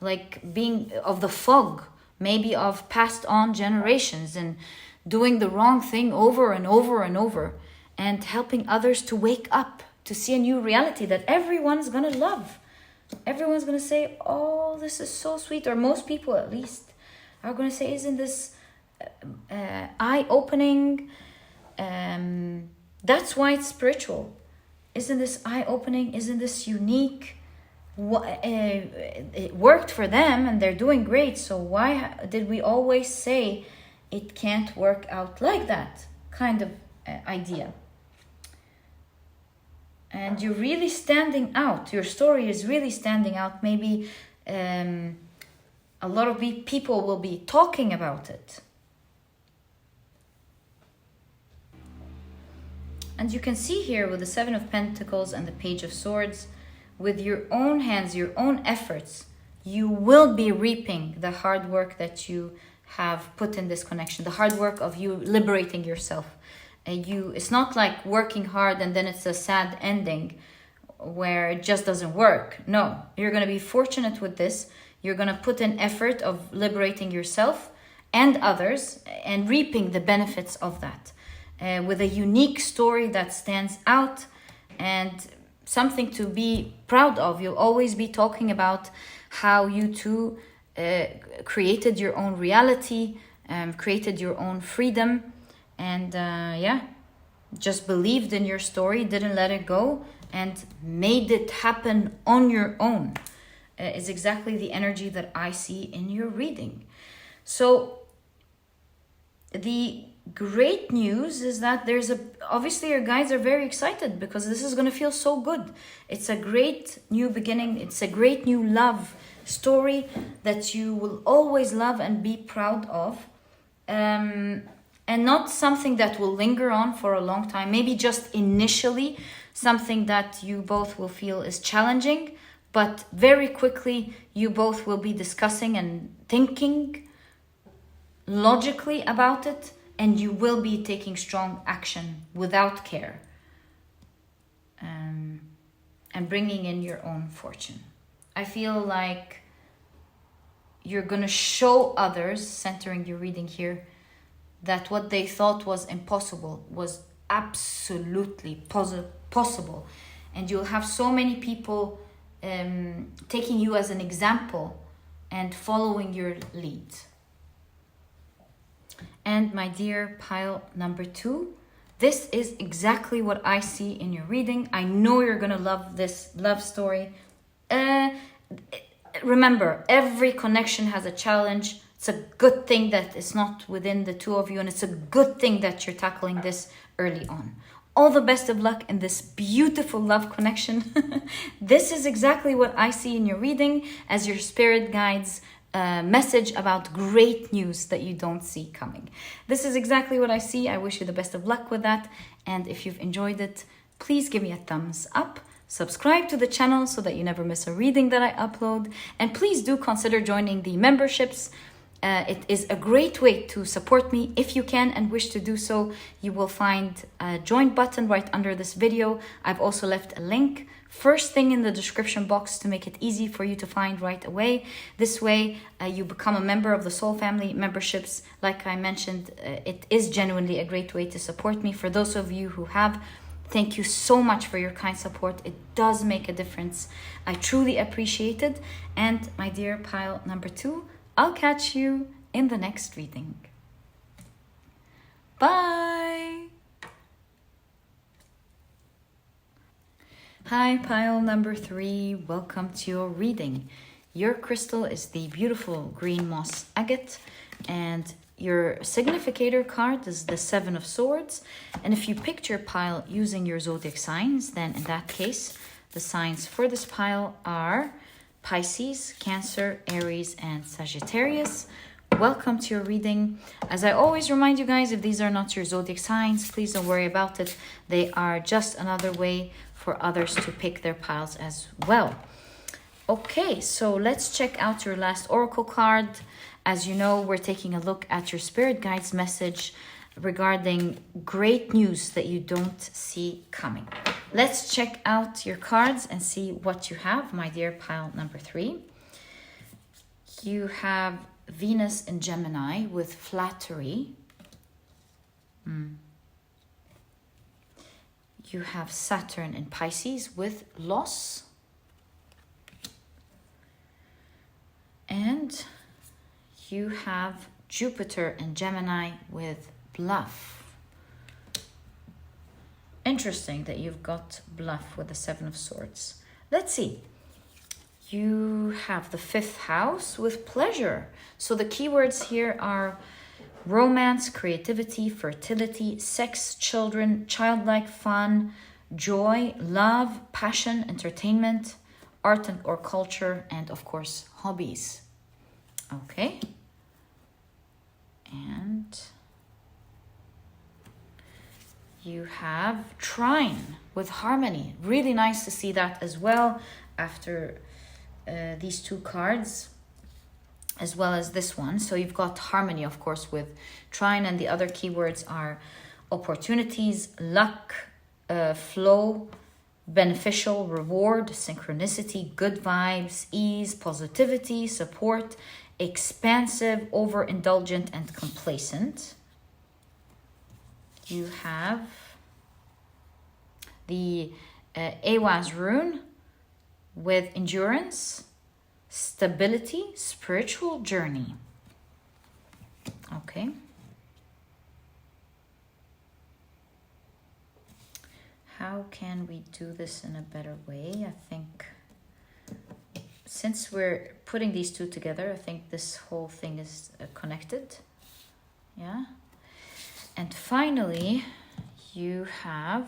of the fog, maybe of passed on generations, and doing the wrong thing over and over and over, and helping others to wake up, to see a new reality that everyone's going to love. Everyone's going to say, oh, this is so sweet, or most people at least are going to say, isn't this eye-opening? That's why it's spiritual. Isn't this eye-opening? Isn't this unique? It worked for them and they're doing great, so why did we always say it can't work out like that kind of idea? And you're really standing out. Your story is really standing out. Maybe a lot of people will be talking about it. And you can see here with the Seven of Pentacles and the Page of Swords, with your own hands, your own efforts, you will be reaping the hard work that you have put in this connection, the hard work of you liberating yourself. It's not like working hard and then it's a sad ending where it just doesn't work. No, you're going to be fortunate with this. You're going to put in effort of liberating yourself and others and reaping the benefits of that. With a unique story that stands out and something to be proud of. You'll always be talking about how you two created your own reality, created your own freedom, and just believed in your story, didn't let it go, and made it happen on your own. Is exactly the energy that I see in your reading. So the great news is that obviously your guides are very excited because this is going to feel so good. It's a great new beginning. It's a great new love story that you will always love and be proud of, and not something that will linger on for a long time. Maybe just initially something that you both will feel is challenging, but very quickly you both will be discussing and thinking logically about it, and you will be taking strong action without care, and bringing in your own fortune. I feel like you're going to show others, centering your reading here, that what they thought was impossible was absolutely possible. And you'll have so many people taking you as an example and following your lead. And my dear pile number 2, this is exactly what I see in your reading. I know you're going to love this love story. Remember, every connection has a challenge. It's a good thing that it's not within the two of you, and it's a good thing that you're tackling this early on. All the best of luck in this beautiful love connection. This is exactly what I see in your reading as your spirit guides message about great news that you don't see coming. This is exactly what I see. I wish you the best of luck with that. And if you've enjoyed it, please give me a thumbs up. Subscribe to the channel so that you never miss a reading that I upload. And please do consider joining the memberships. It is a great way to support me. If you can and wish to do so, you will find a join button right under this video. I've also left a link first thing in the description box to make it easy for you to find right away. This way, you become a member of the Soul Family memberships. Like I mentioned, it is genuinely a great way to support me. For those of you who have, thank you so much for your kind support. It does make a difference. I truly appreciate it. And my dear pile number 2, I'll catch you in the next reading. Bye! Hi, pile number 3. Welcome to your reading. Your crystal is the beautiful green moss agate, and your significator card is the 7 of Swords. And if you picked your pile using your zodiac signs, then in that case, the signs for this pile are Pisces, Cancer, Aries, and Sagittarius. Welcome to your reading. As I always remind you guys, if these are not your zodiac signs, please don't worry about it. They are just another way for others to pick their piles as well. Okay, so let's check out your last oracle card. As you know, we're taking a look at your spirit guides message regarding great news that you don't see coming. Let's check out your cards and see what you have, my dear pile number 3. You have Venus in Gemini with flattery. You have Saturn in Pisces with loss. And you have Jupiter in Gemini with bluff. Interesting that you've got bluff with the 7 of Swords. Let's see. You have the 5th house with pleasure. So the keywords here are romance, creativity, fertility, sex, children, childlike fun, joy, love, passion, entertainment, art and or culture, and of course, hobbies. Okay. And you have trine with harmony. Really nice to see that as well after these 2 cards, as well as this one. So you've got harmony, of course, with trine, and the other keywords are opportunities, luck, flow, beneficial, reward, synchronicity, good vibes, ease, positivity, support, expansive, overindulgent, and complacent. You have the Awaz rune with endurance, stability, spiritual journey. Okay. How can we do this in a better way? I think since we're putting these 2 together, I think this whole thing is connected. Yeah. And finally, you have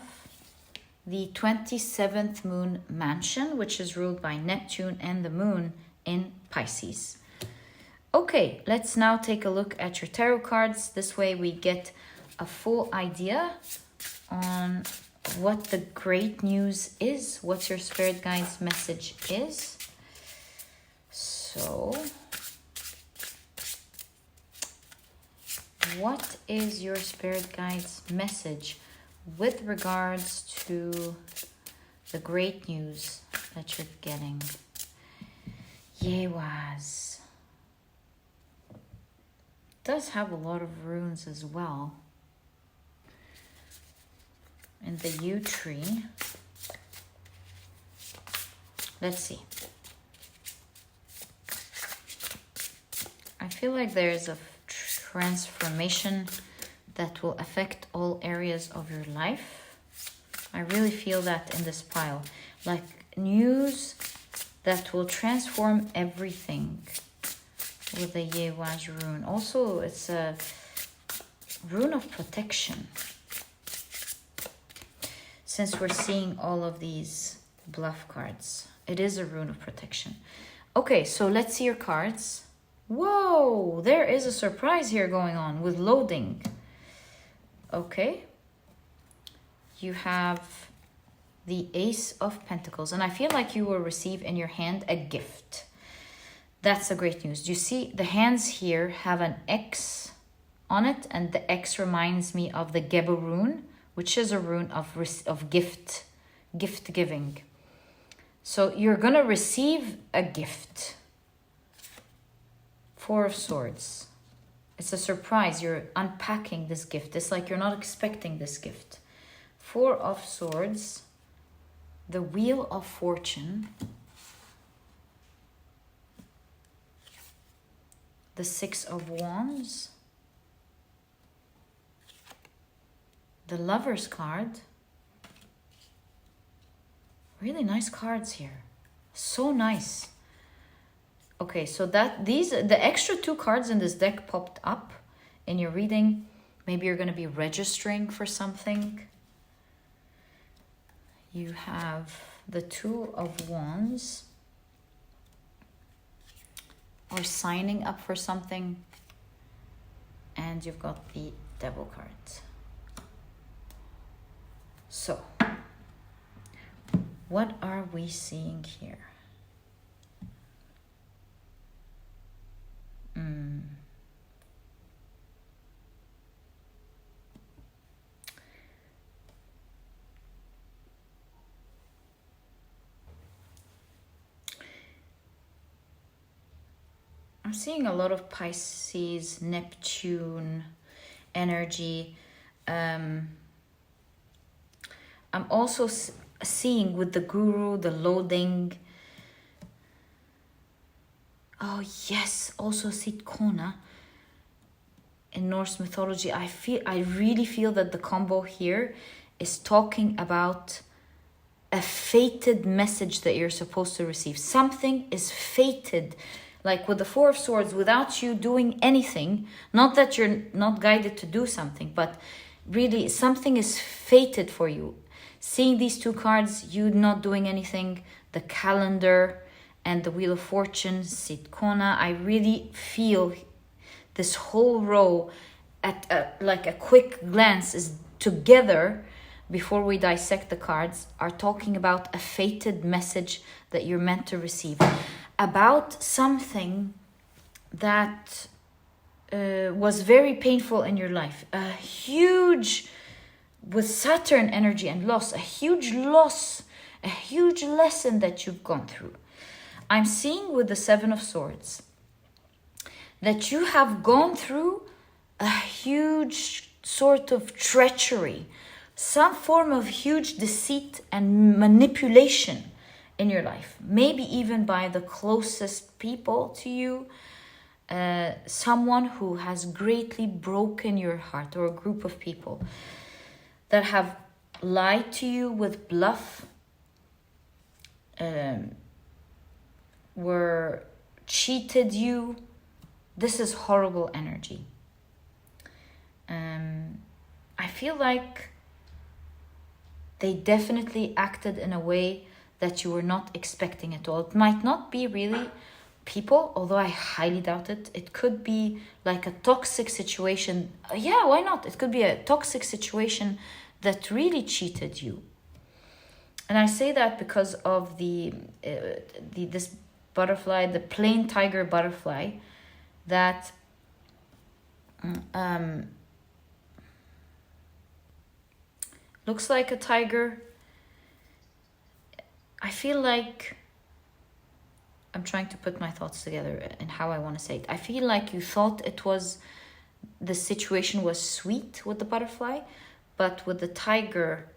the 27th moon mansion, which is ruled by Neptune and the moon in Pisces. Okay, let's now take a look at your tarot cards. This way we get a full idea on what the great news is, what your spirit guides message is. So, what is your spirit guides message with regards to the great news that you're getting? Yewaz does have a lot of runes as well. In the yew tree. Let's see. I feel like there's a transformation that will affect all areas of your life. I really feel that in this pile. Like news that will transform everything with the Yewaj rune. Also, it's a rune of protection. Since we're seeing all of these bluff cards, it is a rune of protection. Okay, so let's see your cards. Whoa, there is a surprise here going on with loading. Okay. You have the Ace of Pentacles, and I feel like you will receive in your hand a gift. That's the great news. You see the hands here have an X on it, and the X reminds me of the Geba rune, which is a rune of gift giving. So you're gonna receive a gift. 4 of Swords. It's a surprise. You're unpacking this gift. It's like you're not expecting this gift. 4 of Swords. The Wheel of Fortune. The 6 of Wands. The Lover's card. Really nice cards here. So nice. Okay, so the extra 2 cards in this deck popped up in your reading. Maybe you're going to be registering for something. You have the 2 of Wands, or signing up for something, and you've got the Devil cards. So, what are we seeing here? I'm seeing a lot of Pisces, Neptune energy. I'm also seeing with the Guru, the loading. Oh yes, also Sitkona in Norse mythology. I really feel that the combo here is talking about a fated message that you're supposed to receive. Something is fated. Like with the 4 of Swords, without you doing anything, not that you're not guided to do something, but really something is fated for you. Seeing these 2 cards, you not doing anything, the calendar and the Wheel of Fortune, Sitkona, I really feel this whole row at like a quick glance is together, before we dissect the cards, are talking about a fated message that you're meant to receive. About something that was very painful in your life. A huge, with Saturn energy and loss, a huge loss, a huge lesson that you've gone through. I'm seeing with the 7 of Swords that you have gone through a huge sort of treachery, some form of huge deceit and manipulation in your life, maybe even by the closest people to you, someone who has greatly broken your heart, or a group of people that have lied to you with bluff, were cheated you. This is horrible energy. I feel like they definitely acted in a way that you were not expecting at all. It might not be really people, although I highly doubt it. It could be like a toxic situation. Yeah, why not? It could be a toxic situation that really cheated you. And I say that because of this butterfly, the plain tiger butterfly, that looks like a tiger. I feel like I'm trying to put my thoughts together and how I want to say it. I feel like you thought the situation was sweet with the butterfly, but with the tiger,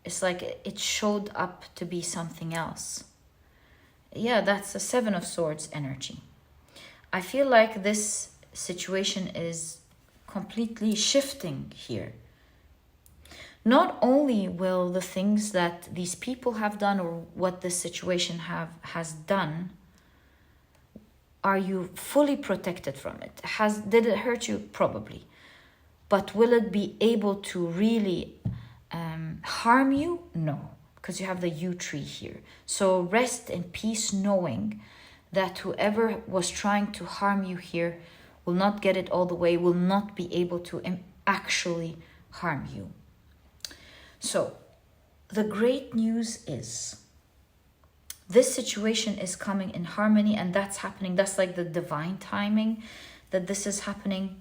it's like it showed up to be something else. Yeah, that's a 7 of Swords energy. I feel like this situation is completely shifting here. Not only will the things that these people have done, or what this situation has done, are you fully protected from it? Did it hurt you? Probably. But will it be able to really harm you? No, because you have the yew tree here. So rest in peace knowing that whoever was trying to harm you here will not get it all the way, will not be able to actually harm you. So the great news is this situation is coming in harmony, and that's happening. That's like the divine timing that this is happening,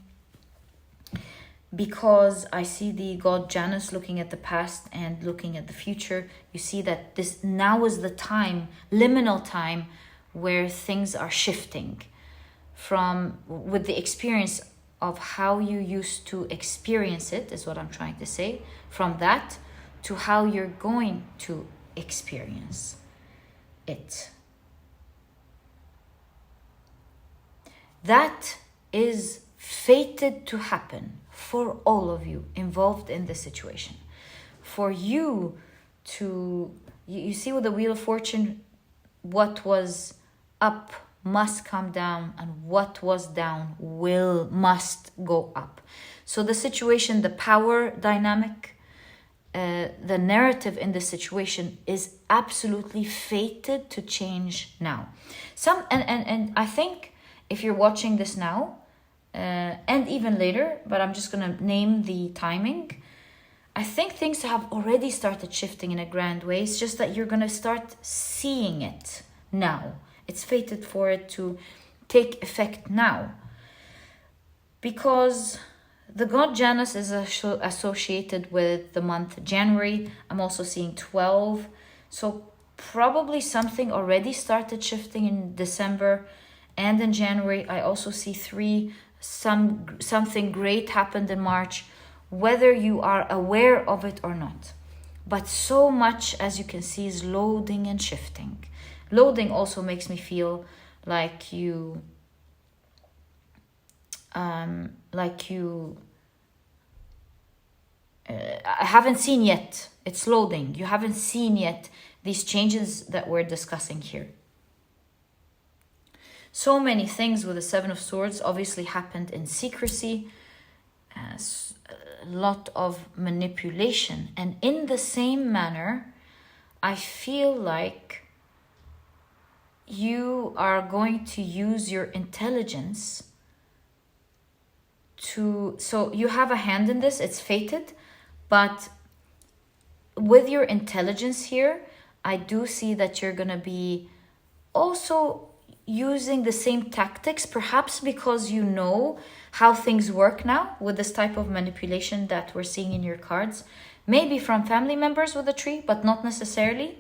because I see the god Janus looking at the past and looking at the future. You see that this now is the time, liminal time, where things are shifting from, with the experience of how you used to experience it, is what I'm trying to say, from that to how you're going to experience it. That is fated to happen for all of you involved in this situation. For you to, you see with the Wheel of Fortune, what was up must come down, and what was down must go up. So the situation, the power dynamic, the narrative in this situation is absolutely fated to change now. And I think if you're watching this now, and even later, but I'm just gonna name the timing, I think things have already started shifting in a grand way. It's just that you're gonna start seeing it now. It's fated for it to take effect now. Because the god Janus is associated with the month January. I'm also seeing 12. So probably something already started shifting in December. And in January, I also see 3. Something great happened in March, whether you are aware of it or not. But so much, as you can see, is loading and shifting. Loading also makes me feel like you I haven't seen yet. It's loading. You haven't seen yet these changes that we're discussing here. So many things with the Seven of Swords obviously happened in secrecy. A lot of manipulation. And in the same manner, I feel like you are going to use your intelligence so you have a hand in this, it's fated, but with your intelligence here, I do see that you're going to be also using the same tactics, perhaps because you know how things work now with this type of manipulation that we're seeing in your cards. Maybe from family members with a tree, but not necessarily.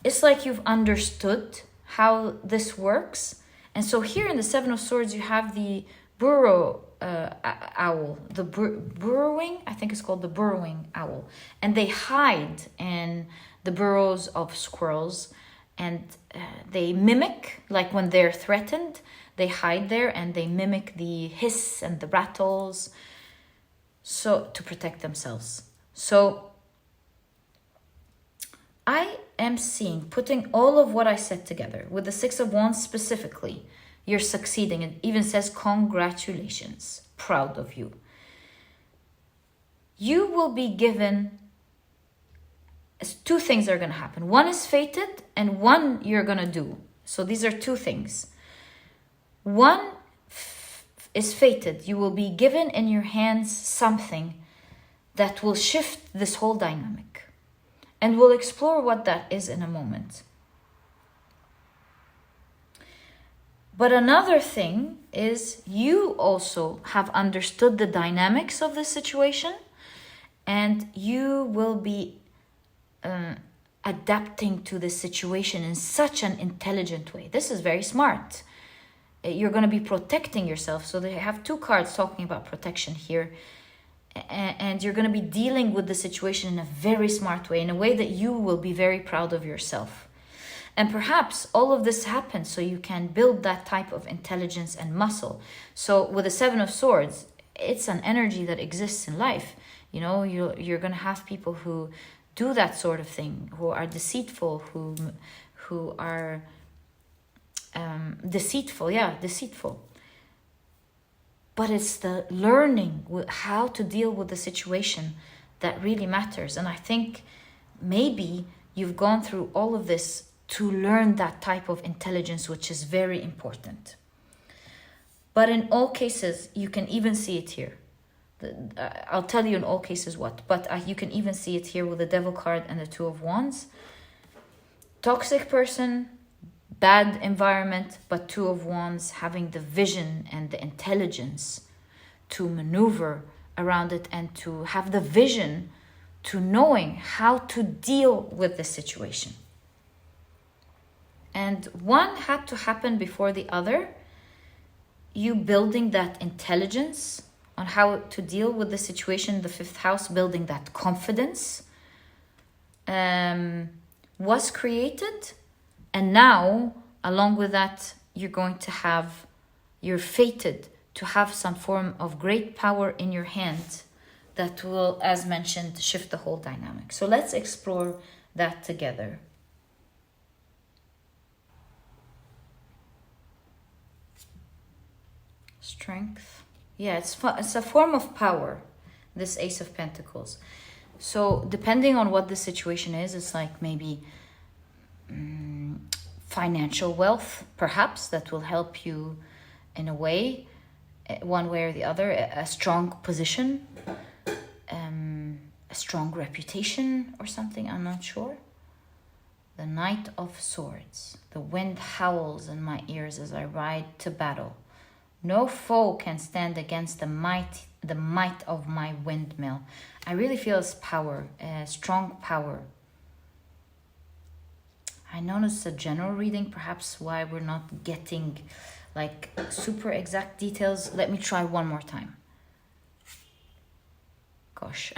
It's like you've understood how this works. And so here in the Seven of Swords, you have the burrow owl, the burrowing, I think it's called the burrowing owl. And they hide in the burrows of squirrels, and they mimic, like when they're threatened, they hide there and they mimic the hiss and the rattles, so to protect themselves. So I am seeing, putting all of what I said together, with the Six of Wands specifically, you're succeeding. It even says congratulations, proud of you. You will be given, 2 things are going to happen. One is fated and one you're going to do. So these are 2 things. One is fated. You will be given in your hands something that will shift this whole dynamic. And we'll explore what that is in a moment. But another thing is you also have understood the dynamics of the situation, and you will be adapting to the situation in such an intelligent way. This is very smart. You're going to be protecting yourself. So they have 2 cards talking about protection here. And you're going to be dealing with the situation in a very smart way, in a way that you will be very proud of yourself. And perhaps all of this happens so you can build that type of intelligence and muscle. So with the Seven of Swords, it's an energy that exists in life. You know, you're going to have people who do that sort of thing, who are deceitful, who are deceitful. But it's the learning how to deal with the situation that really matters. And I think maybe you've gone through all of this to learn that type of intelligence, which is very important. But in all cases, you can even see it here. I'll tell you in all cases what, but you can even see it here with the Devil card and the Two of Wands. Toxic person, bad environment, but Two of Wands having the vision and the intelligence to maneuver around it and to have the vision to knowing how to deal with the situation. And one had to happen before the other. You building that intelligence on how to deal with the situation, the 5th house, building that confidence was created. And now, along with that, you're fated to have some form of great power in your hand that will, as mentioned, shift the whole dynamic. So let's explore that together. Strength. Yeah, it's a form of power, this Ace of Pentacles. So depending on what the situation is, it's like maybe financial wealth, perhaps, that will help you in a way, one way or the other, a strong position, a strong reputation or something, I'm not sure. The Knight of Swords. The wind howls in my ears as I ride to battle. No foe can stand against the might of my windmill. I really feel it's power, strong power. I noticed a general reading, perhaps why we're not getting like super exact details. Let me try one more time. Gosh.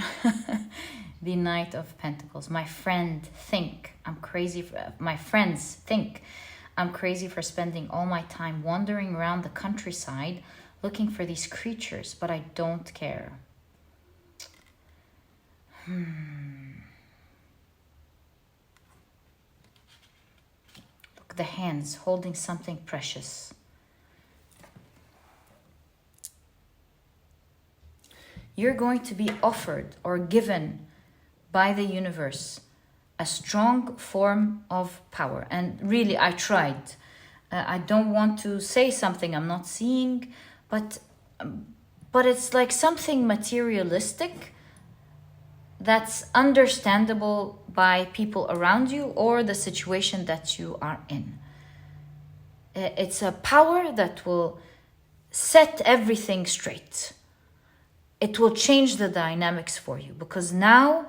The Knight of Pentacles. My friends think I'm crazy for spending all my time wandering around the countryside looking for these creatures, but I don't care. Look, the hands holding something precious. You're going to be offered or given by the universe a strong form of power. And really, I tried. I don't want to say something I'm not seeing, but it's like something materialistic that's understandable by people around you or the situation that you are in. It's a power that will set everything straight. It will change the dynamics for you, because now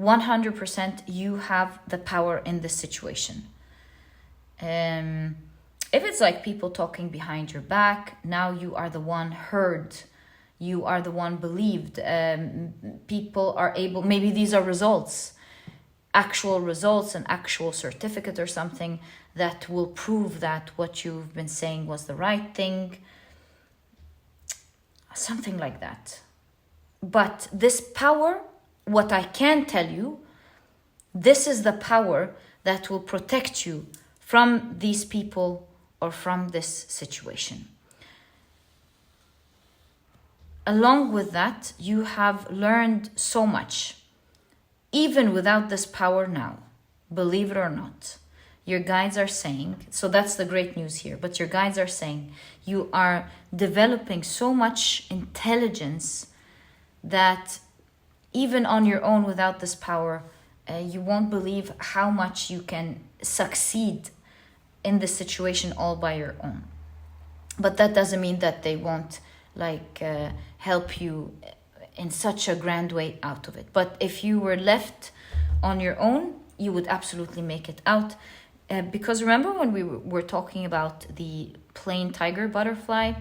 100% you have the power in this situation. If it's like people talking behind your back, now you are the one heard. You are the one believed. People are able, maybe these are results, actual results, an actual certificate or something that will prove that what you've been saying was the right thing. Something like that. But this power, what I can tell you, this is the power that will protect you from these people or from this situation. Along with that, you have learned so much, even without this power now, believe it or not. Your guides are saying, so that's the great news here, but your guides are saying you are developing so much intelligence that even on your own without this power, you won't believe how much you can succeed in this situation all by your own. But that doesn't mean that they won't help you in such a grand way out of it. But if you were left on your own, you would absolutely make it out. Because remember when we were talking about the plain tiger butterfly?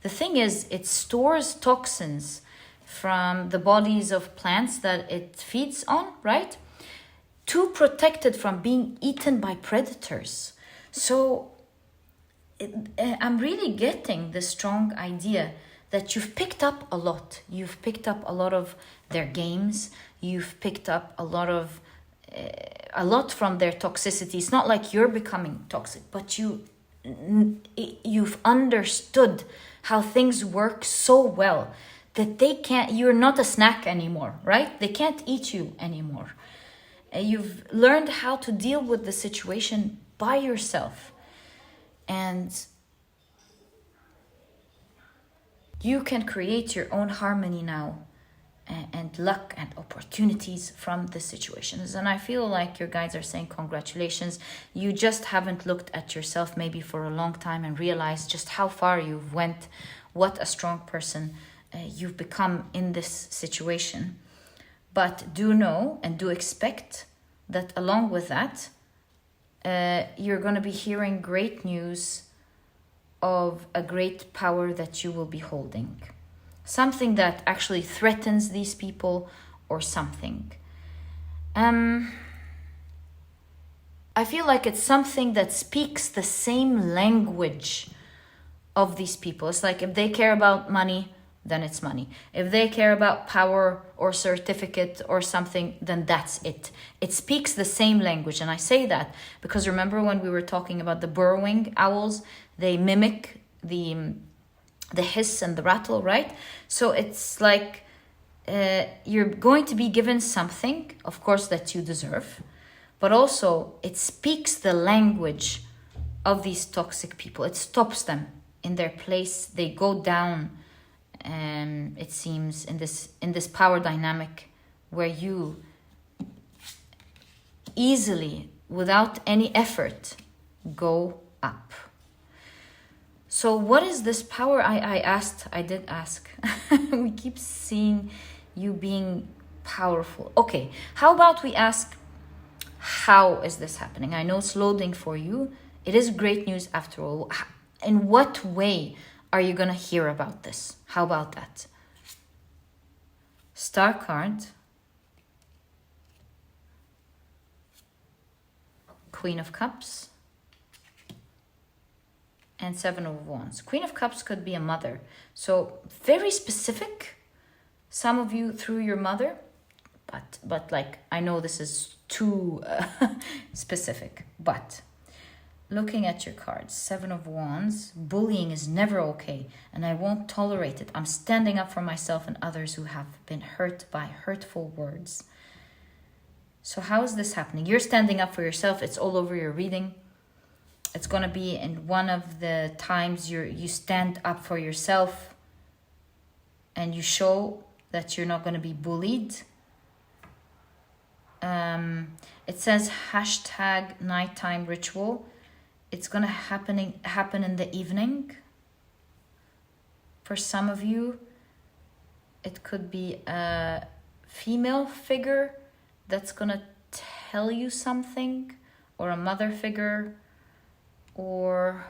The thing is, it stores toxins from the bodies of plants that it feeds on, right? To protect it from being eaten by predators. So I'm really getting the strong idea that you've picked up a lot. You've picked up a lot of their games. You've picked up a lot from their toxicity. It's not like you're becoming toxic, but you've understood how things work so well that you're not a snack anymore, right? They can't eat you anymore. You've learned how to deal with the situation by yourself. And you can create your own harmony now and luck and opportunities from the situations. And I feel like your guides are saying congratulations. You just haven't looked at yourself maybe for a long time and realized just how far you've went, what a strong person you've become in this situation. But do know and do expect that along with that, you're going to be hearing great news of a great power that you will be holding. Something that actually threatens these people or something. I feel like it's something that speaks the same language of these people. It's like if they care about money, then it's money. If they care about power or certificate or something, then that's it. It speaks the same language. And I say that because remember when we were talking about the burrowing owls, they mimic the hiss and the rattle, right? So it's like you're going to be given something, of course, that you deserve, but also it speaks the language of these toxic people. It stops them in their place. They go down, it seems, in this power dynamic where you easily, without any effort, go up. So what is this power? I did ask. We keep seeing you being powerful. Okay, how about we ask, how is this happening? I know it's loading for you. It is great news after all. In what way are you going to hear about this? How about that? Star card. Queen of Cups. And Seven of Wands. Queen of Cups could be a mother. So very specific. Some of you through your mother. But like, I know this is too specific. But looking at your cards, Seven of Wands, bullying is never okay. And I won't tolerate it. I'm standing up for myself and others who have been hurt by hurtful words. So how is this happening? You're standing up for yourself. It's all over your reading. It's going to be in one of the times you stand up for yourself and you show that you're not going to be bullied. It says hashtag nighttime ritual. It's going to happen in the evening. For some of you, it could be a female figure that's going to tell you something, or a mother figure, or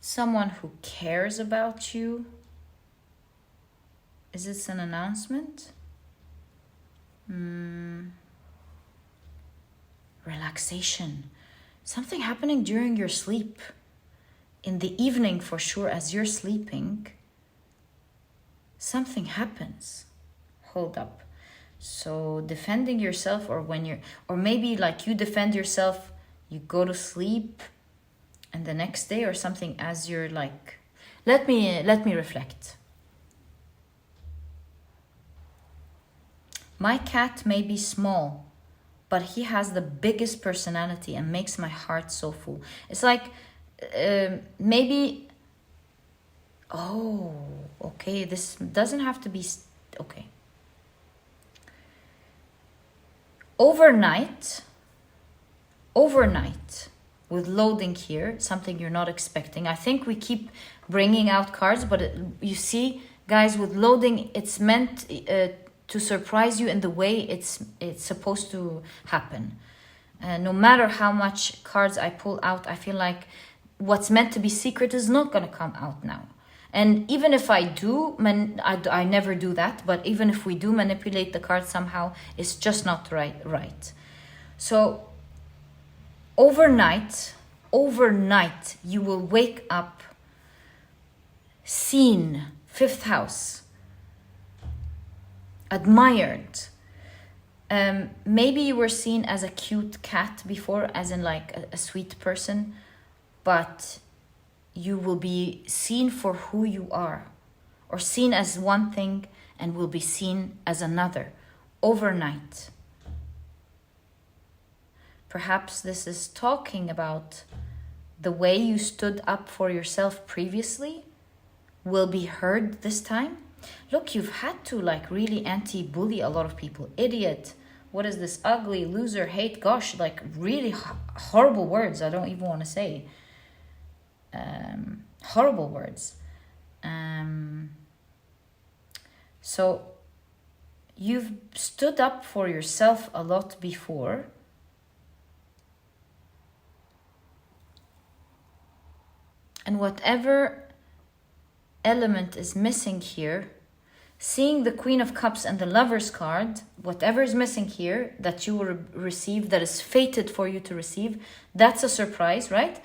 someone who cares about you. Is this an announcement? Relaxation. Something happening during your sleep. In the evening, for sure, as you're sleeping, something happens. Hold up. So defending yourself, or maybe like you defend yourself, you go to sleep, and the next day or something, as you're like, let me reflect. My cat may be small, but he has the biggest personality and makes my heart so full. It's like, maybe, oh, okay, this doesn't have to be, okay. Overnight, with loading here, something you're not expecting. I think we keep bringing out cards, but you see, guys, with loading, it's meant to surprise you in the way it's supposed to happen. No matter how much cards I pull out, I feel like what's meant to be secret is not going to come out now. And even if I do, I never do that, but even if we do manipulate the cards somehow, it's just not right. So overnight, you will wake up seen, fifth house, admired. Maybe you were seen as a cute cat before, as in like a sweet person, but you will be seen for who you are, or seen as one thing and will be seen as another overnight. Perhaps this is talking about the way you stood up for yourself previously will be heard this time. Look, you've had to like really anti-bully a lot of people. Idiot. What is this? Ugly, loser, hate. Gosh, like really horrible words. I don't even want to say. Horrible words. So you've stood up for yourself a lot before. And whatever element is missing here, seeing the Queen of Cups and the Lover's card, whatever is missing here that you will receive, that is fated for you to receive, that's a surprise, right?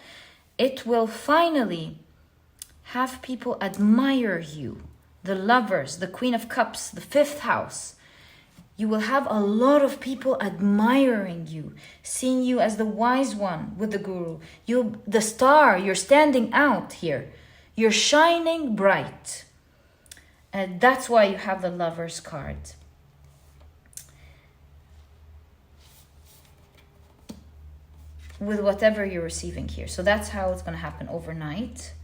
It will finally have people admire you. The Lovers, the Queen of Cups, the 5th house. You will have a lot of people admiring you, seeing you as the wise one with the Guru. The star, you're standing out here. You're shining bright. And that's why you have the Lovers card. With whatever you're receiving here. So that's how it's going to happen overnight.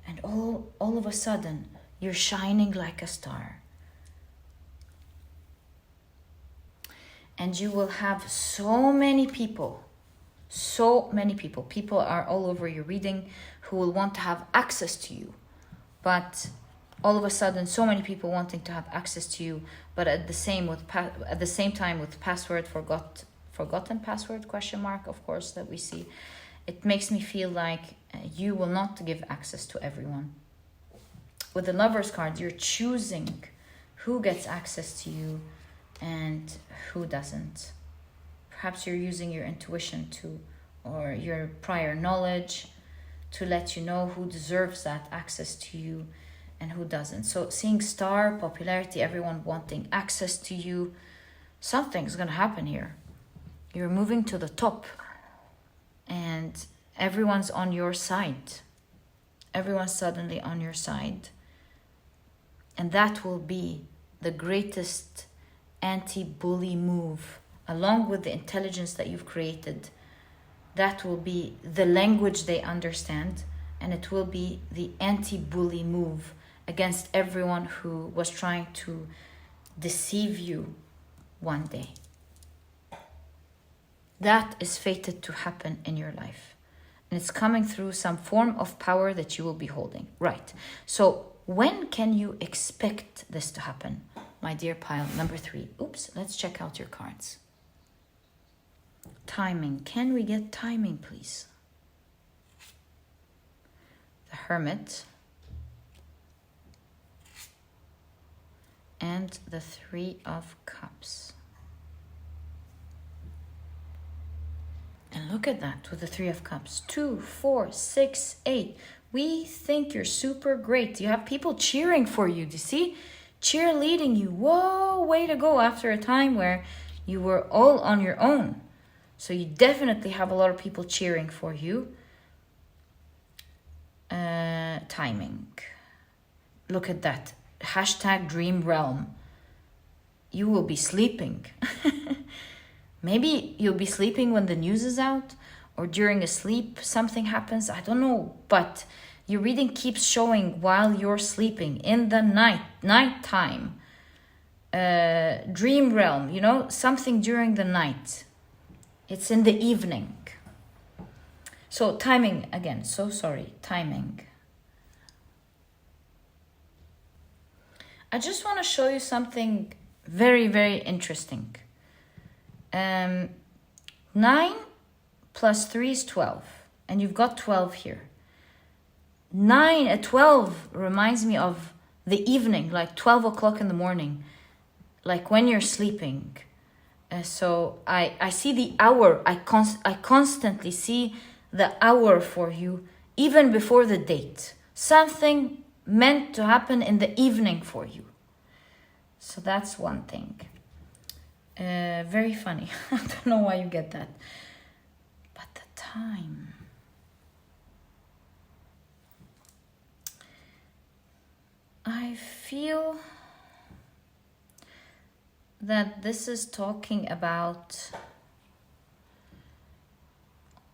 And all of a sudden, you're shining like a star. And you will have so many people. People are all over your reading who will want to have access to you. But all of a sudden, so many people wanting to have access to you, but at the same time with password forgotten password ? Of course, that we see. It makes me feel like you will not give access to everyone. With the Lovers card, you're choosing who gets access to you and who doesn't. Perhaps you're using your intuition or your prior knowledge to let you know who deserves that access to you and who doesn't. So seeing star, popularity, everyone wanting access to you, something's going to happen here. You're moving to the top and everyone's on your side. Everyone's suddenly on your side. And that will be the greatest anti-bully move, along with the intelligence that you've created. That will be the language they understand, and it will be the anti-bully move against everyone who was trying to deceive you one day. That is fated to happen in your life. And it's coming through some form of power that you will be holding. Right. So when can you expect this to happen? My dear pile number 3. Oops, let's check out your cards. Timing. Can we get timing, please? The Hermit. And the 3 of Cups. And look at that with the 3 of Cups. 2, 4, 6, 8. We think you're super great. You have people cheering for you. Do you see? Cheerleading you. Whoa, way to go after a time where you were all on your own. So you definitely have a lot of people cheering for you. Timing. Look at that. Hashtag dream realm. You will be sleeping. Maybe you'll be sleeping when the news is out, or during a sleep something happens. I don't know, but your reading keeps showing while you're sleeping in the nighttime. Dream realm, something during the night. It's in the evening. So timing again. So sorry, timing. I just want to show you something very, very interesting. 9 plus 3 is 12. And you've got 12 here. 12 reminds me of the evening, like 12 o'clock in the morning. Like when you're sleeping. So I see the hour. I constantly see the hour for you, even before the date. Something meant to happen in the evening for you. So that's one thing. Very funny. I don't know why you get that. But the time. I feel that this is talking about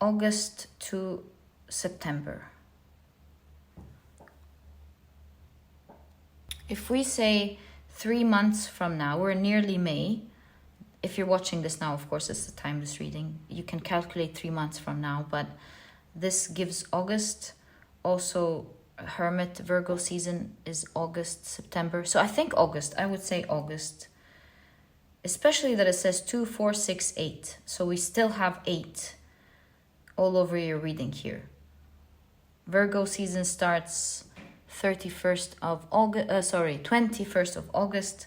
August to September. If we say 3 months from now, we're nearly May. If you're watching this now, of course, it's a timeless reading. You can calculate 3 months from now, but this gives August. Also, Hermit Virgo season is August, September. So I think August. I would say August. Especially that it says 2, 4, 6, 8. So we still have 8 all over your reading here. Virgo season starts 21st of August.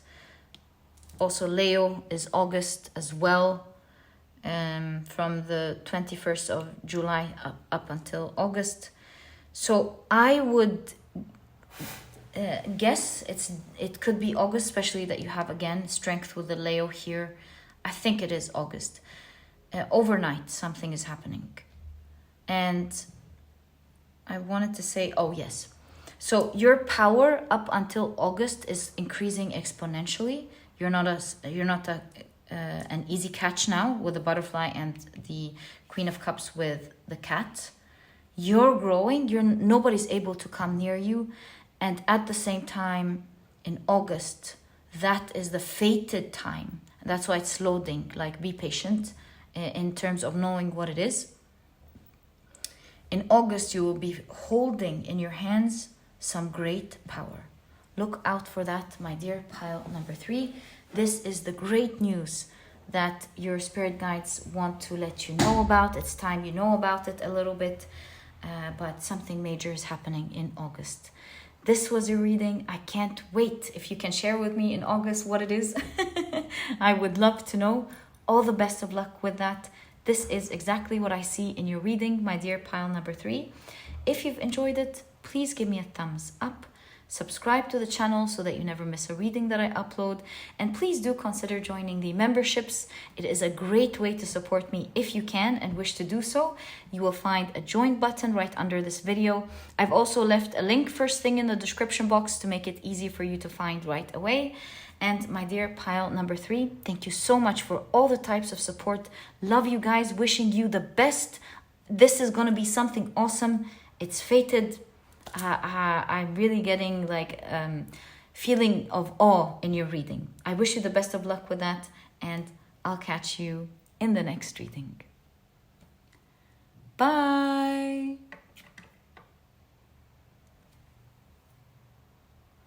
Also Leo is August as well. From the 21st of July up until August. So I would guess it could be August, especially that you have again strength with the Leo here. I think it is August. Overnight something is happening. And I wanted to say, oh yes. So your power up until August is increasing exponentially. You're not an easy catch now with the butterfly and the Queen of Cups with the cat. You're growing. Nobody's able to come near you. And at the same time, in August, that is the fated time. That's why it's loading. Like, be patient in terms of knowing what it is. In August, you will be holding in your hands some great power. Look out for that, my dear pile number 3. This is the great news that your spirit guides want to let you know about. It's time you know about it a little bit, but something major is happening in August. This was your reading. I can't wait if you can share with me in August what it is. I would love to know. All the best of luck with that. This is exactly what I see in your reading, my dear pile number 3. If you've enjoyed it, please give me a thumbs up. Subscribe to the channel so that you never miss a reading that I upload. And please do consider joining the memberships. It is a great way to support me if you can and wish to do so. You will find a join button right under this video. I've also left a link first thing in the description box to make it easy for you to find right away. And my dear pile number 3, thank you so much for all the types of support. Love you guys, wishing you the best. This is going to be something awesome. It's fated. I'm really getting like feeling of awe in your reading. I wish you the best of luck with that, and I'll catch you in the next reading. Bye.